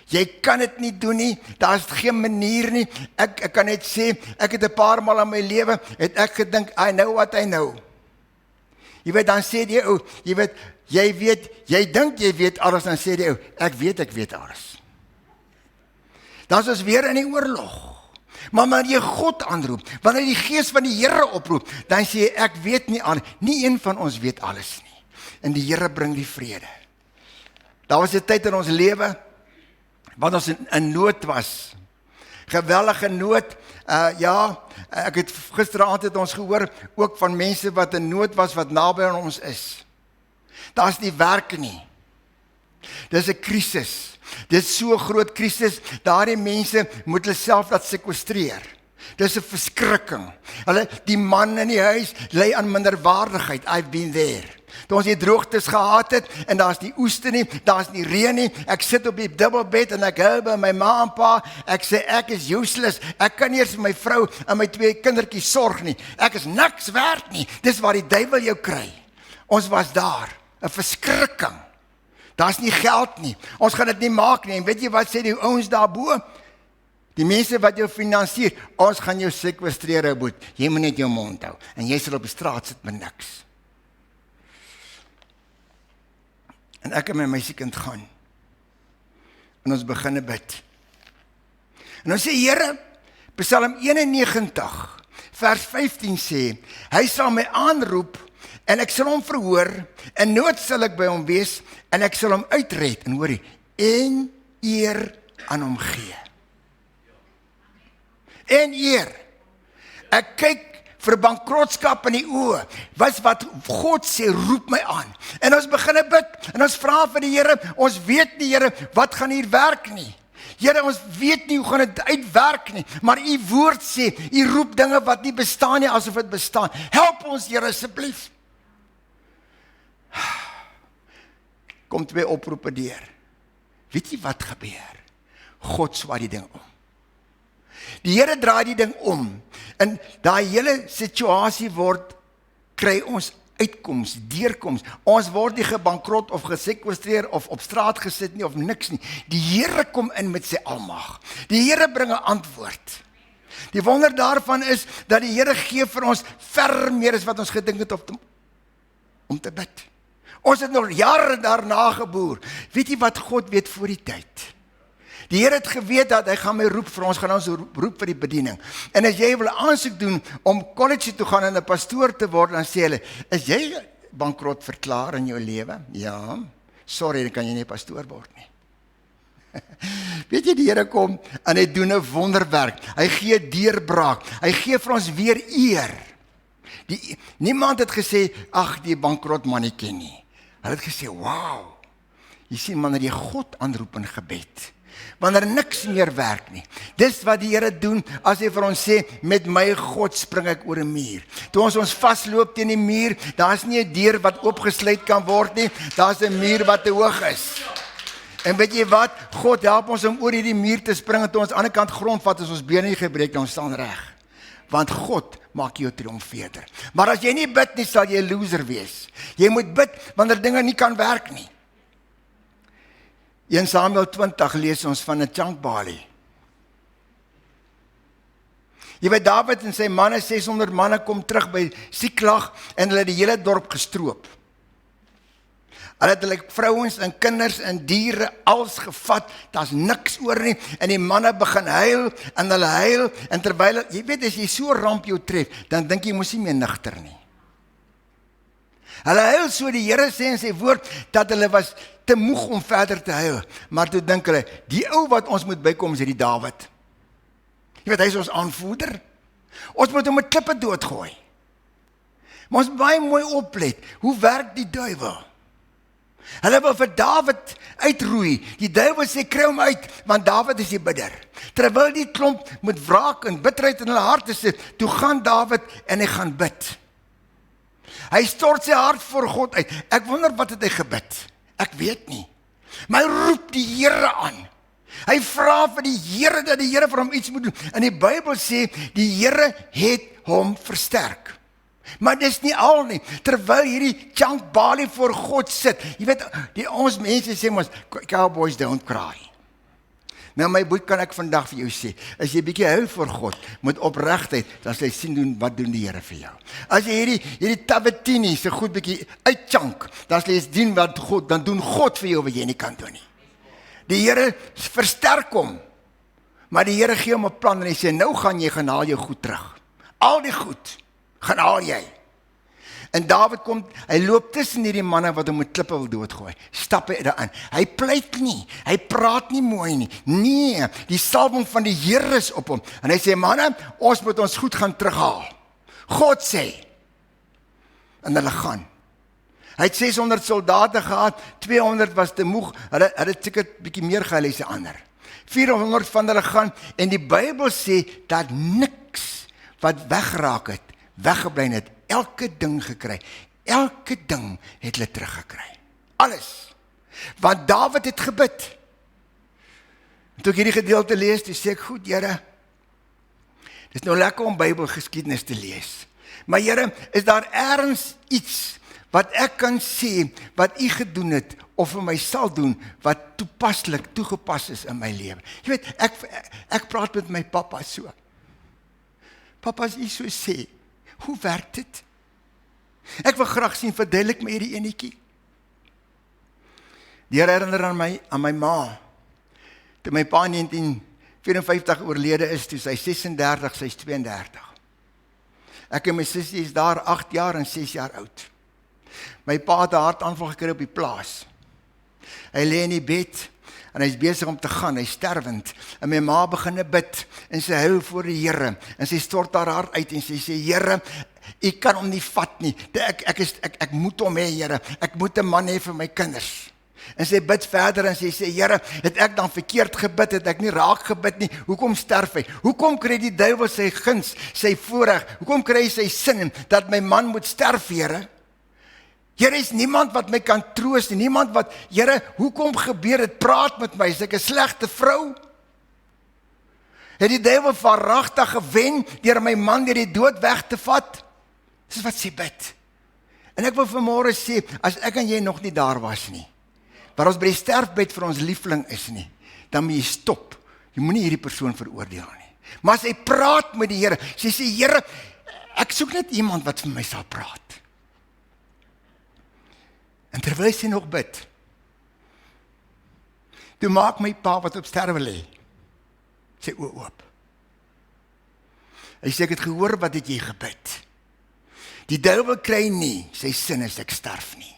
Jy kan dit nie doen nie, daar is geen manier nie. Ek kan net sê, ek het 'n paar maal in my lewe, het ek gedink, I know what I know. Jy weet, dan sê die ou, jy dink jy weet alles, dan sê die ou, ek weet alles. Dan is ons weer in die oorlog. Maar wanneer jy God aanroep, wanneer die Gees van die Here oproep, dan sê jy, ek weet nie alles, nie een van ons weet alles nie. En die Here bring die vrede. Daar was 'n tyd in ons lewe, wat ons in nood was. Geweldige nood. Ek het gisteraand het ons gehoor, ook van mense wat in nood was, wat naby aan ons is. Daar is nie werk nie. Dis 'n krisis. Dit is so 'n groot krisis, daardie mense moet hulle self laat sekwestreer. Dis 'n verskrikking. Die man in die huis ly aan minderwaardigheid. I've been there. Toe ons die droogtes gehad het, en daar is nie oeste nie, daar is nie reën nie, ek sit op die dubbelbed, en ek hou by my ma en pa, ek sê, ek is useless, ek kan nie eers vir my vrou en my 2 kindertjies sorg nie, ek is niks werd nie, dis waar die duiwel jou kry. Ons was daar, 'n verskrikking, daar is nie geld nie, ons gaan dit nie maak nie, en weet jy wat sê die ouens daarbo? Die mense wat jou finansier, ons gaan jou sekwestreer, ou boet, jy moet net jou mond hou, en jy sal op die straat sit met niks. En ek en my meisiekind gaan. En ons begin bid. En ons sê, Here, Psalm 91, vers 15 sê, hy sal my aanroep, en ek sal hom verhoor, en nood sal ek by hom wees, en ek sal hom uitred, en hoor jy, en eer aan hom gee. En eer. Ek kyk vir bankrotskap in die oë. Wat God sê, roep my aan. En ons begin bid, en ons vra vir die Here, ons weet nie, Here, wat gaan hier werk nie. Here, ons weet nie hoe gaan dit uitwerk nie, maar u woord sê, u roep dinge wat nie bestaan nie, asof dit bestaan. Help ons, Here, asseblief. Kom 2 oproepe deur. Weet jy wat gebeur? God swaai die ding om. Die Here draai die ding om, en daai hele situasie kry ons uitkoms, deurkoms. Ons word nie gebankrot of gesekwestreer of op straat gesit nie of niks nie. Die Here kom in met sy almag. Die Here bring 'n antwoord. Die wonder daarvan is, dat die Here gee vir ons ver meer as wat ons gedink het om te bid. Ons het nog jare daarna geboer. Weet jy wat God weet voor die tyd? Die Here het geweet dat hy gaan my roep vir ons, gaan ons roep vir die bediening. En as jy wil aansoek doen om college toe gaan en 'n pastoor te word, dan sê hulle, is jy bankrot verklaar in jou lewe? Ja, sorry, dan kan jy nie pastoor word nie. Weet jy, die Here kom en hy doen 'n wonderwerk. Hy gee deurbraak. Hy gee vir ons weer eer. Niemand het gesê, ag, die bankrot mannetjie nie. Hulle het gesê, wow. Jy sien, wanneer jy God aanroep in gebed, wanneer niks meer werk nie. Dis wat die Here doen as hy vir ons sê, met my God spring ek oor 'n muur. Toe ons vasloop teen die muur, daar's nie 'n deur wat oopgesluit kan word nie, daar's 'n muur wat te hoog is. En weet jy wat? God help ons om oor hierdie muur te spring en toe ons aan die ander kant grond vat, as ons bene nie gebreek, dan ons staan reg. Want God maak jou triomfeerder. Maar as jy nie bid nie, sal jy 'n loser wees. Jy moet bid wanneer dinge nie kan werk nie. 1 Samuel 20 lees ons van 'n Chankbali. Jy weet, Dawid en sy manne, 600 manne kom terug by Siklag en hulle het die hele dorp gestroop. Hulle het hulle vrouens en kinders en diere als gevat, daar's niks oor nie, en die manne begin huil, en terwyl, jy weet, as jy so ramp jou tref, dan dink jy mos nie meer nigter nie. Hulle huil so, die Here sê in sy woord, dat hulle was te moeg om verder te huil, maar toe dink hulle, die ou wat ons moet bykom is hierdie Dawid. Jy weet, hy is ons aanvoerder. Ons moet hom met klippe doodgooi. Maar ons moet baie mooi oplet, hoe werk die duiwel? Hulle wil vir Dawid uitroei. Die duiwel sê, kry hom uit, want Dawid is die bidder. Terwyl die klomp met wraak en bitterheid in hulle harte sit, toe gaan Dawid en hy gaan bid. Hy stort sy hart voor God uit. Ek wonder wat het hy gebid? Ek weet nie. Maar hy roep die Here aan. Hy vra vir die Here dat die Here vir hom iets moet doen. En die Bybel sê, die Here het hom versterk. Maar dis nie al nie, terwyl hierdie Chankbali voor God sit. Jy weet, ons mense sê ons, cowboys don't cry. Nou my boet kan ek vandag vir jou sê, as jy bietjie huil voor God, met opregtheid, dan sal jy sien doen, wat doen die Here vir jou. As jy hierdie Tabatini se goed bietjie uitchank, dan sal jy sien wat God, dan doen God vir jou wat jy nie kan doen nie. Die Here versterk hom, maar die Here gee hom 'n plan en hy sê, nou gaan jy gaan haal jou goed terug. Al die goed gaan haal jy. En Dawid kom, hy loop tussen hierdie manne wat hom met klippe wil doodgooi. Stap hy daarin. Hy pleit nie, hy praat nie mooi nie. Nee, die salwing van die Here is op hom. En hy sê, manne, ons moet ons goed gaan terughaal. God sê. En hulle gaan. Hy het 600 soldate gehad, 200 was te moeg, hulle het seker bietjie meer gehuil as die ander. 400 van hulle gaan, en die Bybel sê, dat niks wat weggeraak het, weggebly het, elke ding gekry. Elke ding het hulle teruggekry. Alles. Want Dawid het gebid. En toe ek hierdie gedeelte lees, toe sê ek, goed Here, dis nou lekker om Bybelgeskiedenis te lees. Maar Here, is daar ergens iets wat ek kan sê, wat U gedoen het, of vir my sal doen, wat toegepas is in my lewe? Jy weet, ek praat met my papa so. Papa, as U so sê, hoe werk dit? Ek wil graag sien, verduidelik my hierdie enetjie. Die Here herinner aan my ma. Toe my pa in 1954 oorlede is, toe sy 36, sy is 32. Ek en my sussie is daar 8 jaar en 6 jaar oud. My pa het 'n hartaanval gekry op die plaas. Hy lê in die bed en hy is besig om te gaan, hy is sterwend. En my ma begin bid en sy huil voor die Here en sy stort haar hart uit en sy sê, Here, U kan hom nie vat nie. Ek moet hom hê, Here. Ek moet 'n man hê vir my kinders. En sy bid verder en sy sê, Here, het ek dan verkeerd gebid, het ek nie raak gebid nie, hoekom sterf hy? Hoekom kry die duiwel sy guns, sy voorreg? Hoekom kry hy sy sin, dat my man moet sterf, Here? Here, is niemand wat my kan troos nie, niemand wat, Here, hoekom gebeur dit? Praat met my, is ek 'n slegte vrou? Het die duiwel waaragtig gewen, deur my man deur die dood weg te vat? Dis wat sy bid. En ek wil vanmôre sê, as ek en jy nog nie daar was nie, waar ons by die sterfbed vir ons liefling is nie, dan moet jy stop. Jy moenie hierdie persoon veroordeel nie. Maar sy praat met die Here. Sy sê, Here, ek soek net iemand wat vir my sal praat. En terwyl sy nog bid, toe maak my pa wat op sterwe lê, sy oë oop. Hy sê, ek het gehoor wat het jy gebid. Die duiwel kry nie sy sin as ek sterf nie.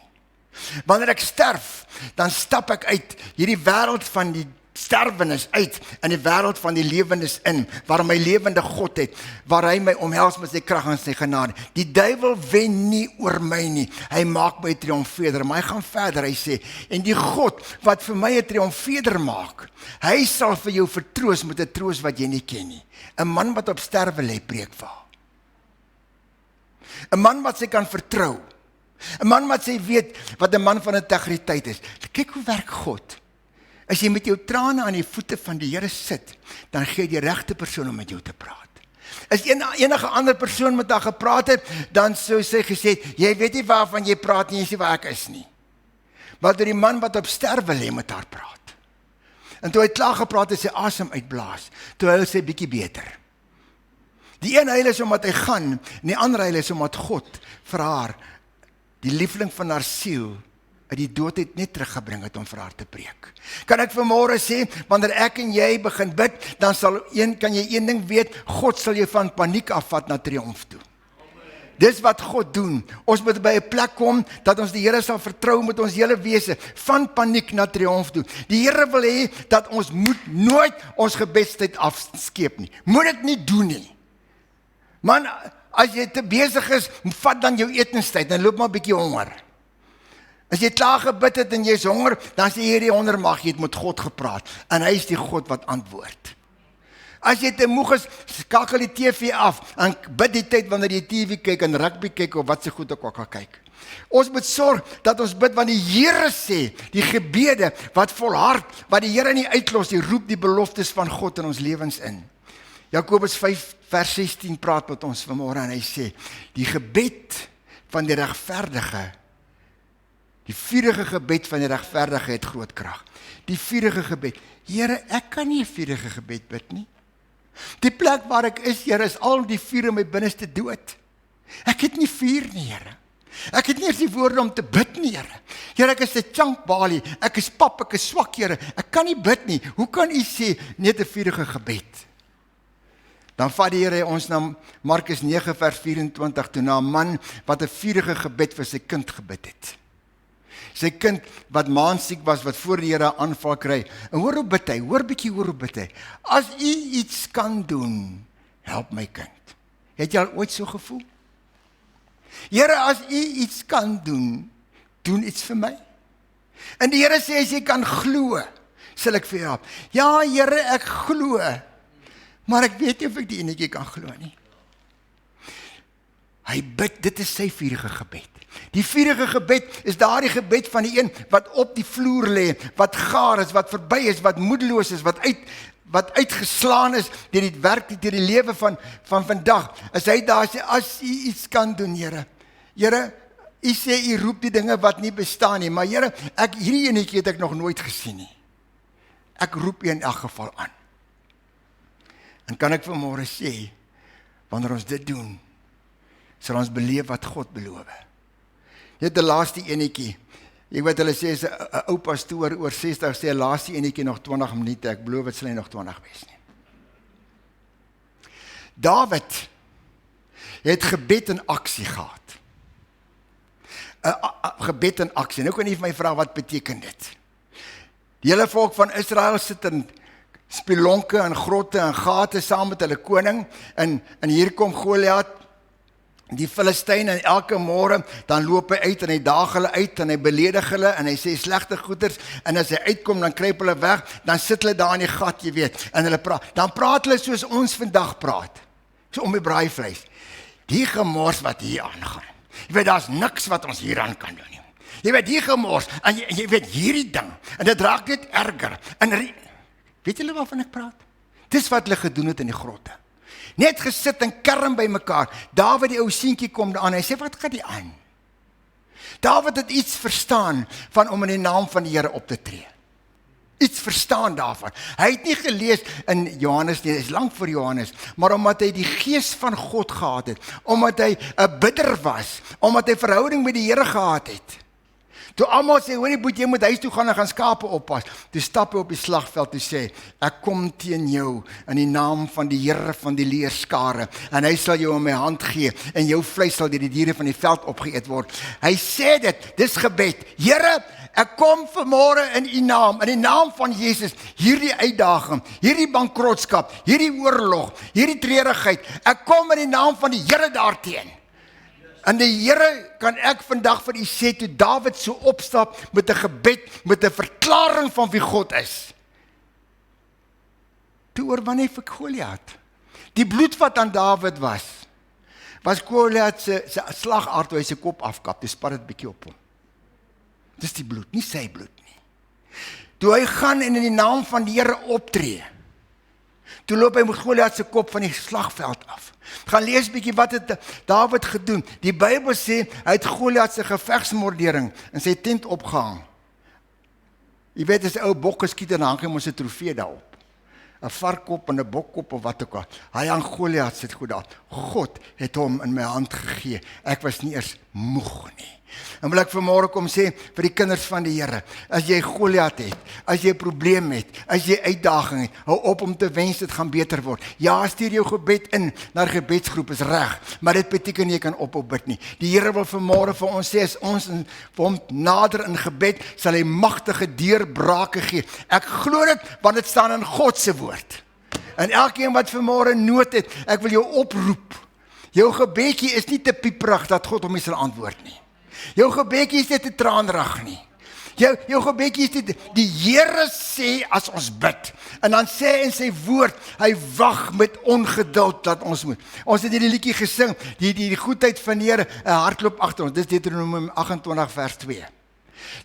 Wanneer ek sterf, dan stap ek uit hierdie wêreld van die sterwenis uit in die wêreld van die lewendes in, waar my lewende God het, waar hy my omhels met sy krag en sy genade. Die duiwel wen nie oor my nie. Hy maak my triomfeerder, maar hy gaan verder. Hy sê, en die God wat vir my 'n triomfeerder maak, hy sal vir jou vertroos met 'n troos wat jy nie ken nie. 'n Man wat op sterwe lê, preek vir haar. 'n Man wat sy kan vertrou. 'n Man wat sy weet wat 'n man van integriteit is. Kyk hoe werk God. As jy met jou trane aan die voete van die Here sit, dan gee jy die regte persoon om met jou te praat. As enige ander persoon met haar gepraat het, dan sou sy gesê, jy weet nie waarvan jy praat nie, jy sê waar ek is nie. Maar door die man wat op sterwe lê met haar praat. En toe hy klaar gepraat het, sy asem uitblaas, toe hy sy bietjie beter. Die een huil is omdat hy gaan, en die ander huil is omdat God vir haar, die liefling van haar siel, uit die doodheid net teruggebring het om vir haar te preek. Kan ek vanmôre sê, wanneer ek en jy begin bid, dan kan jy een ding weet, God sal jou van paniek afvat na triomf toe. Dis wat God doen. Ons moet by 'n plek kom, dat ons die Here sal vertrou met ons hele wese, van paniek na triomf toe. Die Here wil hê, dat ons moet nooit ons gebedstyd afskeep nie. Moet dit nie doen nie. Man, as jy te besig is, vat dan jou etenstyd, en loop maar 'n bietjie honger. As jy klaar gebid het en jy is honger, dan sê hierdie hongermag, jy het met God gepraat, en hy is die God wat antwoord. As jy te moeg is, skakel die TV af, en bid die tyd wanneer jy TV kyk, en rugby kyk, of wat se goed ook al kan kyk. Ons moet sorg, dat ons bid, want die Here sê, die gebede, wat volhard, wat die Here nie uitlos, die roep die beloftes van God in ons lewens in. Jakobus 5 vers 16 praat met ons vanmôre, en hy sê, die gebed van die regverdige, die vurige gebed van die regverdige het groot krag. Die vurige gebed. Here, ek kan nie 'n vurige gebed bid nie. Die plek waar ek is, Here, is al die vuur in my binneste dood. Ek het nie vuur nie, Here. Ek het nie eens die woorde om te bid nie, Here. Here, ek is 'n chankbalie, ek is pap, ek is swak, Here. Ek kan nie bid nie. Hoe kan U sê net 'n vurige gebed? Dan vat die Here ons na Markus 9 vers 24 toe, na 'n man wat 'n vurige gebed vir sy kind gebid het. Sy kind wat maansiek was, wat voor die Here aanval kry. En hoor hoe bid hy, hoor bietjie hoe bid hy. As U iets kan doen, help my kind. Het jy al ooit so gevoel? Here, as U iets kan doen, doen iets vir my. En die Here sê, as jy kan glo, sal ek vir jou help. Ja, Here, ek glo, maar ek weet nie of ek die enetjie kan glo nie. Hy bid, dit is sy vurige gebed. Die vurige gebed is daardie gebed van die een wat op die vloer lê, wat gaar is, wat verby is, wat moedeloos is, wat uitgeslaan is deur die werk, deur die lewe van vandag. As hy daar sê, as U iets kan doen, Here. Here, U sê U roep die dinge wat nie bestaan nie, maar Here, hierdie enetjie het ek nog nooit gesien nie. Ek roep U in elk geval aan. En kan ek vanmôre sê, wanneer ons dit doen, sal ons beleef wat God beloof. Net die laaste enetjie. Ek weet hulle sê, 'n ou pastoor oor 60 sê, laaste enetjie nog 20 minute, ek beloof dit sal nie nog 20 wees nie. Dawid het gebed in aksie gehad. 'n Gebed in aksie. Nou kan jy vir my vra, wat beteken dit? Die hele volk van Israel sit in spelonke en grotte en gate saam met hulle koning, en hier kom Goliat, die Filistyn, en elke môre dan loop hy uit en hy daag hulle uit en hy beledig hulle en hy sê slegte goeders, en as hy uitkom dan kruip hulle weg, dan sit hulle daar in die gat, jy weet, en hulle dan praat hulle soos ons vandag praat, so om die braaivleis. Die gemors wat hier aangaan, jy weet, daar's niks wat ons hieraan kan doen nie. Jy weet, die gemors, en jy weet, hierdie ding, en dit raak net erger, en weet julle waarvan ek praat? Dis wat hulle gedoen het in die grotte. Net gesit en kerm by mekaar. Dawid, die ou seentjie, kom daar aan. Hy sê, wat gaan die aan? Dawid het iets verstaan van om in die naam van die Here op te tree. iets verstaan daarvan. Hy het nie gelees in Johannes nie, dit is lank voor Johannes, maar omdat hy die gees van God gehad het, omdat hy 'n bidder was, omdat hy verhouding met die Here gehad het. Toe almal sê, hoorie boet, jy moet huis toe gaan en gaan skape oppas. Toe stap hy op die slagveld en sê, ek kom teen jou in die naam van die Here van die leerskare en hy sal jou in my hand gee en jou vleis sal deur die diere van die veld opgeëet word. Hy sê dit, dis gebed. Here, ek kom vanmôre in die naam van Jesus, hierdie uitdaging, hierdie bankrotskap, hierdie oorlog, hierdie treurigheid, ek kom in die naam van die Here daarteen. En die Here kan ek vandag vir u sê, toe Dawid so opstap met 'n gebed, met 'n verklaring van wie God is. Toe oorwin hy vir Goliat. Die bloed wat aan Dawid was Goliat se slagaard toe hy sy kop afkap, dis spat dit bietjie op hom. Dis die bloed, nie sy bloed nie. Toe hy gaan en in die naam van die Here optree, toe loop hy met Goliat se kop van die slagveld af. Gaan lees bietjie wat het Dawid gedoen. Die Bybel sê, hy het Goliat se gevegsmordering in sy tent opgehang. Jy weet, as 'n ou bok geskiet en hang hy mos 'n trofee daarop. 'n varkkop en 'n bokkop of wat ook al. Hy hang Goliat sit goed daar. God het hom in my hand gegee. Ek was nie eers moeg nie. En wil ek vanmôre kom sê vir die kinders van die Here, as jy Goliat het, as jy 'n probleem het, as jy uitdaging het, hou op om te wens dit gaan beter word. Ja, stuur jou gebed in na die gebedsgroep, is reg, maar dit beteken nie jy kan ophou bid nie. Die Here wil vanmôre vir ons sê, as ons vir hom nader in gebed, sal hy magtige deurbrake gee. Ek glo dit, want dit staan in God se woord. En elkeen wat vanmôre nood het, ek wil jou oproep. Jou gebedjie is nie te pieperig dat God hom nie sal antwoord nie. Jou gebedjie is dit te traanrag nie. Jou gebedjie is dit, die Here sê as ons bid, en dan sê in sy woord, hy wag met ongeduld dat ons moet. Ons het hierdie liedjie gesing, die goedheid van die Here, 'n hartklop agter ons, dis Deuteronomium 28 vers 2.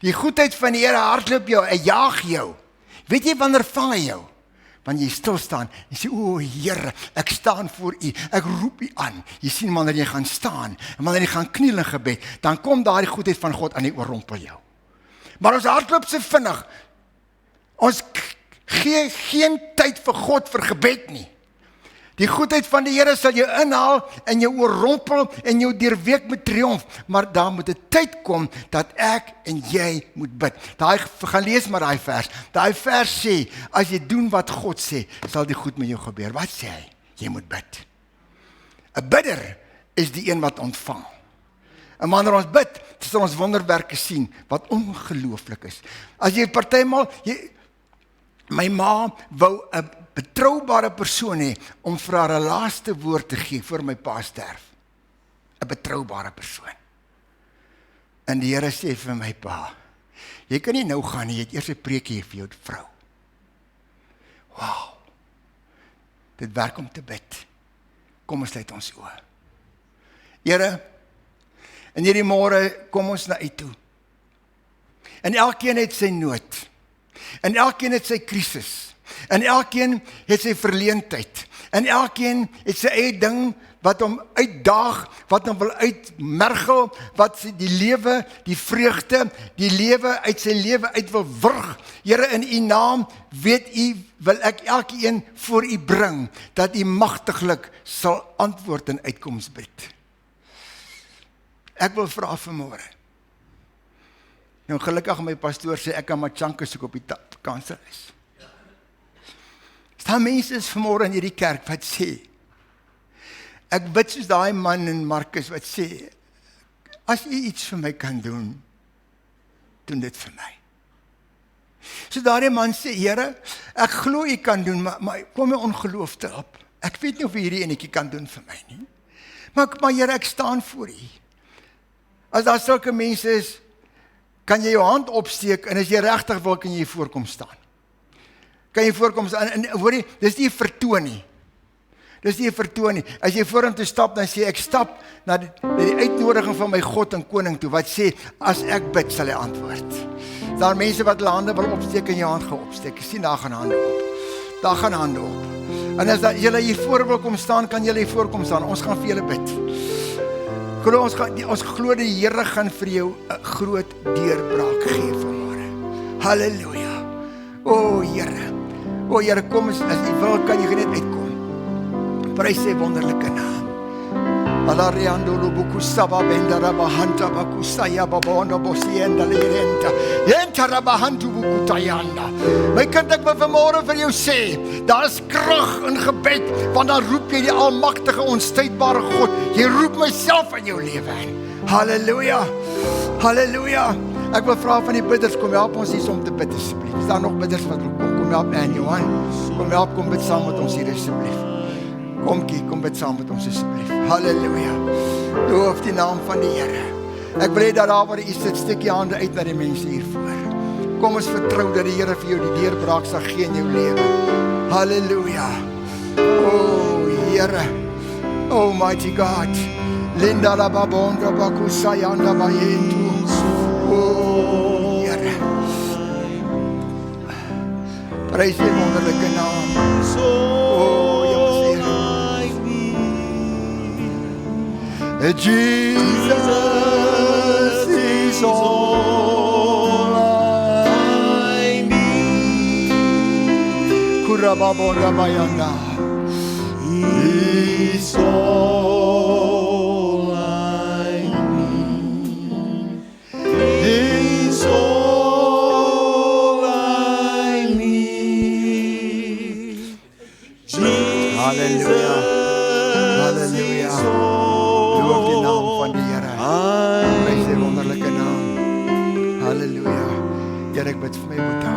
Die goedheid van die Here hardloop jou, hy jaag jou. Weet jy wanneer vang hy jou? Wanneer jy stil staan en sê, o Here, ek staan voor u, ek roep u aan. Jy sien wanneer jy gaan staan, en wanneer jy gaan kniel in gebed, dan kom daar die goedheid van God aan die oorrompel jou. Maar ons hardloop so vinnig, ons gee geen tyd vir God vir gebed nie. Die goedheid van die Here sal jou inhaal en jou oorrompel en jou deurweek met triomf, maar daar moet 'n tyd kom dat ek en jy moet bid. Gaan lees maar daai vers. Daai vers sê, as jy doen wat God sê, sal die goed met jou gebeur. Wat sê hy? Jy moet bid. 'n Bidder is die een wat ontvang. En wanneer ons bid, sal ons wonderwerke sien wat ongelooflik is. As jy partymal, my ma wou 'n betroubare persoon hê om vir haar 'n laaste woord te gee voor my pa sterf. 'n Betroubare persoon. En die Here sê vir my pa, jy kan nie nou gaan nie, jy het eers 'n preekie vir jou vrou. Wow. Dit werk om te bid. Kom ons sluit ons oë. Here, en hierdie môre kom ons na u toe. En elkeen het sy nood. En elkeen het sy krisis. En elkeen het sy verleentheid. En elkeen het sy eie ding wat hom uitdaag, wat hom wil uitmergel, wat die lewe, die vreugde, die lewe uit sy lewe uit wil wurg. Here, in u naam weet u, wil ek elkeen voor u bring, dat u magtiglik sal antwoord en uitkoms bied. Ek wil vra vanmôre. Nou gelukkig my pastoor sê ek kan my chunke soek op die kanselis. Daar mense is vanmôre in hierdie kerk wat sê, ek bid soos daai man in Markus wat sê, as u iets vir my kan doen, doen dit vir my. So daardie man sê, Here, ek glo u kan doen, maar kom my ongeloof te op. Ek weet nie of u hierdie enetjie kan doen vir my nie. Maar Here, ek staan voor u. As daar sulke mense is, kan jy jou hand opsteek, en as jy regtig wil, kan jy voorkom staan. Kan jy voorkom staan, en hoor jy, dis nie 'n vertoon nie. Dis nie 'n vertoon nie. As jy vorentoe stap, dan sê ek stap na die uitnodiging van my God en koning toe, wat sê, as ek bid, sal hy antwoord. Daar mense wat hulle hande wil opsteek en jou hand gaan opsteek. Ek sien, daar gaan hande op. Daar gaan hande op. En as julle hier voor wil kom staan, kan julle hier voor kom staan. Ons gaan vir julle bid. Ons glo die Here gaan vir jou 'n groot deurbraak gee vanmôre. Halleluja. O Here. O Here, kom as U wil, kan jy net uitkom. Prys sy wonderlike naam. Alariando lubuku saba bendara bahanta bakusaya babondo bosienda lerenta. Yenta rabahantu bukutayanda. My kind, ek wil vanmôre vir jou sê, daar is krag in gebed, want dan roep jy die almagtige, onstuitbare God. Jy roep myself in jou lewe in. Halleluja. Halleluja. Ek wil vra van die bidders, kom help ons hier om te bid asseblief. Is daar nog bidders wat wil kom? Kom help en Johan. Kom bid saam met ons hier asseblief. Kom bid saam met ons asseblief. Halleluja. Loof die naam van die Here. Ek wil hê dat daar waar jy sit, steek jy hande uit na die mense hier voor. Kom ons vertrou dat die Here vir jou die deurbraak sal gee in jou lewe. Halleluja. O Here. Almighty God. Linda la babonda bakusayanda bayentu. O Here. Prys die wonderlike naam. Jesus is all I need. Kurababonda bayanda. Is all I need. Is all I need. Jesus. Hallelujah. Hallelujah. Loof die naam van die Here. Prys sy wonderlike naam. Halleluja. Here, ek bid vir my Boeta.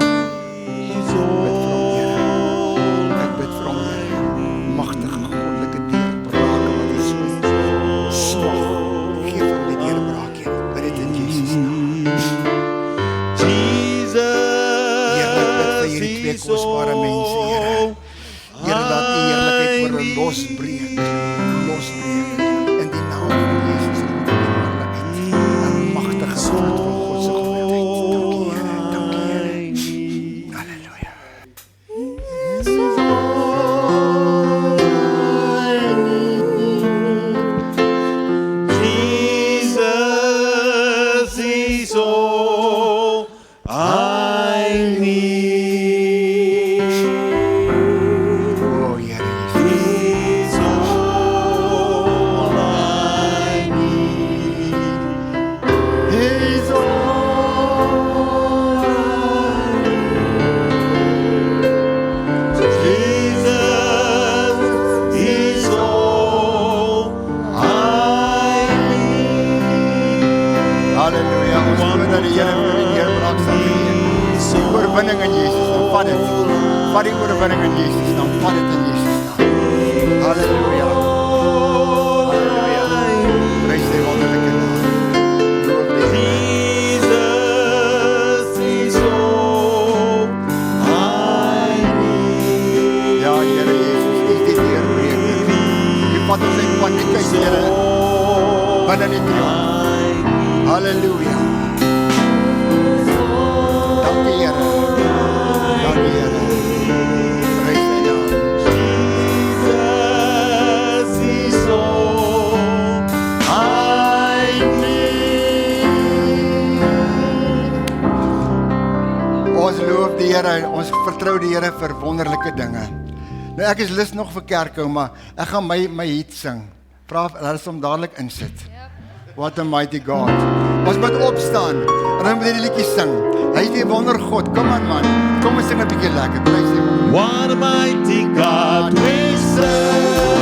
Ek bid vir hom, Here. Magtige goddelike deurbraak wat hy so smag. Geef hom die deurbraak, Here. Bid dit in Jesus naam. Here, ek bid vir hierdie twee kosbare mense, Here. Here, dat die heerlikheid vir hulle losbreek. Vat die oorwinning in Jesus naam. Vat dit in Jesus naam. Halleluja. Halleluja. Prys die wonderlike naam. Loof die Jesus is all I need. Ja, Here Jesus, U is die deurbreker. U vat ons uit paniek uit, Here. Binne die triomf. Halleluja. Dankie, Here. Dankie, Here. Ons loof die Here, ons vertrou die Here vir wonderlike dinge. Nou ek is lus nog vir kerkhou, maar ek gaan my hit sing. Vra laat ons hom dadelik insit. What a mighty God. Ons moet opstaan en dan moet jy die liedjie sing. Hy is die wonder God. Kom aan man. Kom ons sing 'n bietjie lekker. Prys die wonder. What a mighty God we serve.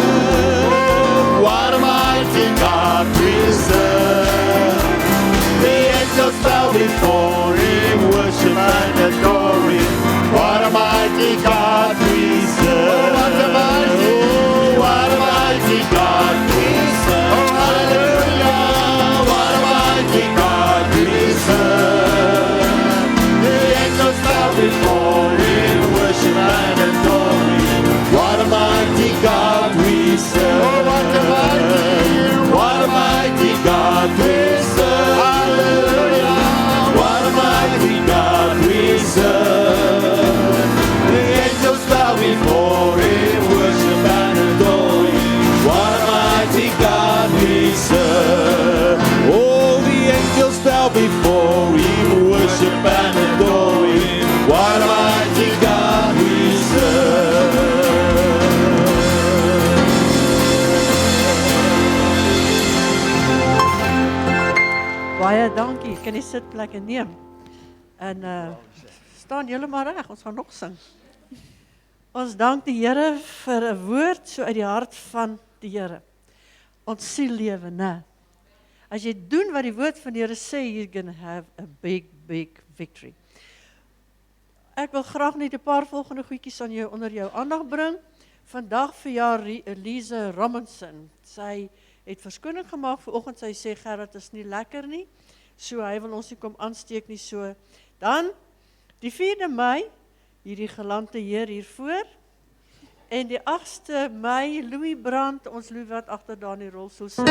What a mighty God we serve. The angels bow before Him, worship and adore Him. What a mighty God we serve. What a mighty God we serve. Oh, hallelujah. What a mighty God we serve. The angels bow before Him, worship and adore Him. What a mighty God we serve. Oh, what a mighty God we serve. Hallelujah. What a kan die sitplekke neem. En staan julle maar reg, ons gaan nog sing. Ons dank die Here vir 'n woord so uit die hart van die Here. Ons siel lewe, né? As jy doen wat die woord van die Here sê, you're going to have a big, big victory. Ek wil graag net 'n paar volgende goedjies aan jou onder jou aandag bring. Vandag verjaar Elise Robinson. Sy het verskoning gemaak vanoggend. Sy sê Gerard is nie lekker nie. So hy wil ons nie kom aansteek nie so. Dan die 4de Mei, hierdie galante heer hiervoor. En die 8de Mei, Louis Brandt, ons Louis wat agter daar in die rolstoel sit.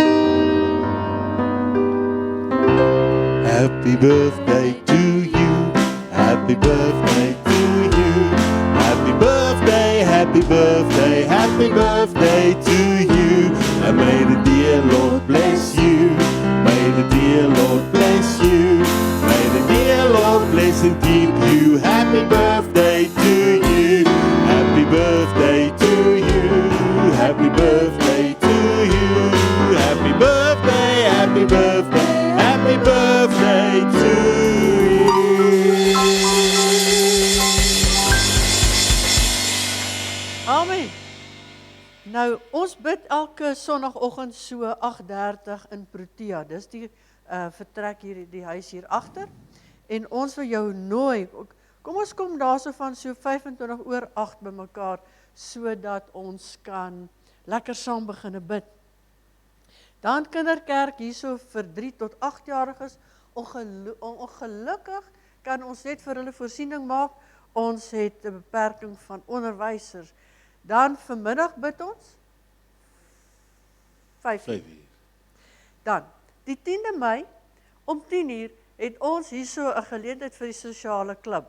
Happy birthday to you. Happy birthday to you. Happy birthday, happy birthday, happy birthday to you. And may the dear Lord bless you. May the dear Lord bless you. May the dear Lord bless and keep you. Happy birthday to you. Happy birthday to you. Happy birthday to you. Happy birthday, happy birthday, happy birthday to you. Amen. Nou, ons bid elke sonnagoggend so 8:30 in Protea. Dis die vertrek hier, die huis hier agter. En ons wil jou nooi. Kom ons kom daarso van so 8:25 bymekaar, sodat ons kan lekker saam begin bid. Dan kinderkerk hierso vir 3 tot 8 jariges. Ongelukkig kan ons net vir hulle voorsiening maak. Ons het 'n beperking van onderwysers. Dan vanmiddag bid ons 5 uur. Dan, die 10de Mei, om 10 uur, het ons hierso 'n geleentheid vir die sosiale klub.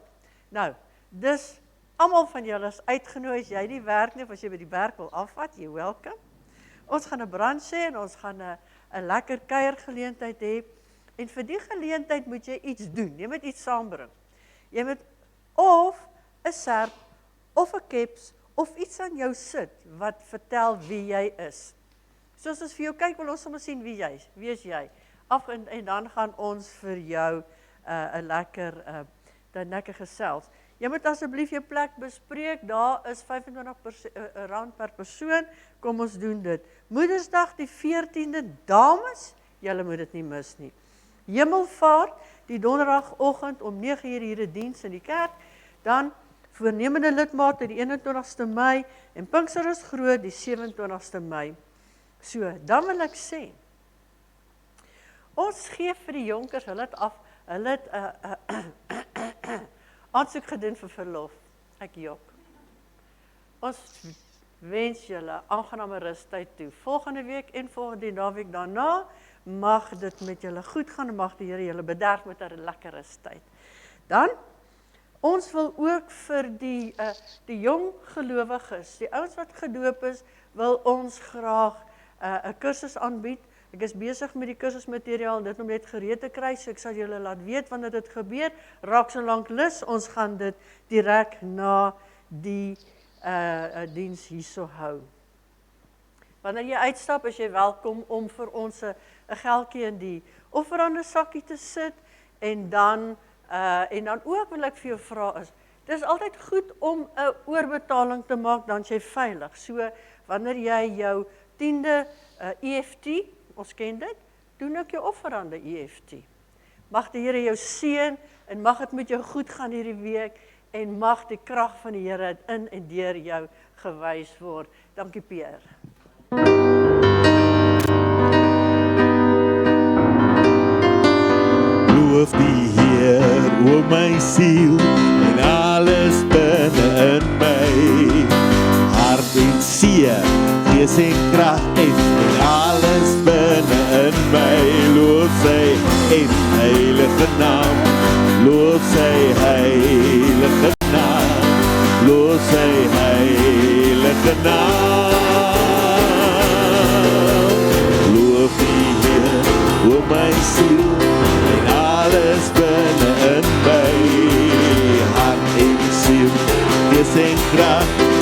Nou, dis, almal van julle is uitgenooi, as jy nie werk nie, of as jy by die werk wil afvat, jy welcome. Ons gaan 'n brunch hê en ons gaan 'n lekker kuiergeleentheid hê. En vir die geleentheid moet jy iets doen, jy moet iets saambring. Jy moet of 'n serp, of 'n keps, of iets aan jou sit, wat vertel wie jy is. Soos ons vir jou kyk, wil ons sommer sien wie is jy. En dan gaan ons vir jou 'n lekker gesels. Jy moet asseblief jou plek bespreek, daar is R25 per persoon, kom ons doen dit. Moedersdag die 14de, dames, julle moet dit nie mis nie. Hemelvaart, die donderdagoggend om 9 uur hier 'n diens in die kerk, dan voornemende lidmate die 21ste Mei en Pinkster is groot die 27ste Mei. So, dan wil ek sê, ons gee vir die jonkers, hulle het aansoek gedoen vir verlof. Ek jok. Ons wens julle aangename rustyd toe. Volgende week en volgende naweek daarna mag dit met julle goed gaan en mag die Here julle bederf met 'n lekker rustyd. Dan ons wil ook vir die jong gelowiges, die ouens wat gedoop is, wil ons graag 'n kursus aanbied. Ek is besig met die kursusmateriaal, dit om net gereed te kry, so ek sal julle laat weet wanneer dit gebeur. Raak so lank lus, ons gaan dit direk na die diens hierso hou. Wanneer jy uitstap, is jy welkom om vir ons 'n geldjie in die offerande sakkie te sit, en dan ook wil ek vir jou vra is, dit is altyd goed om 'n oorbetaling te maak, dan is jy veilig. So, wanneer jy jou 10de EFT, ons ken dit, doen ook jou offerande EFT. Mag die Here jou seën, en mag het met jou goed gaan hierdie week, en mag die krag van die Here in en deur jou gewys word. Dankie Pierre. Loof die Heer, o my siel, en alles binne in my. Hart en siel, gees en krag en alles binne in my. Loof sy heilige naam, loof sy heilige naam, loof sy heilige naam. Loof die Heer, o my siel, en alles binne in my. Hart en siel, gees en krag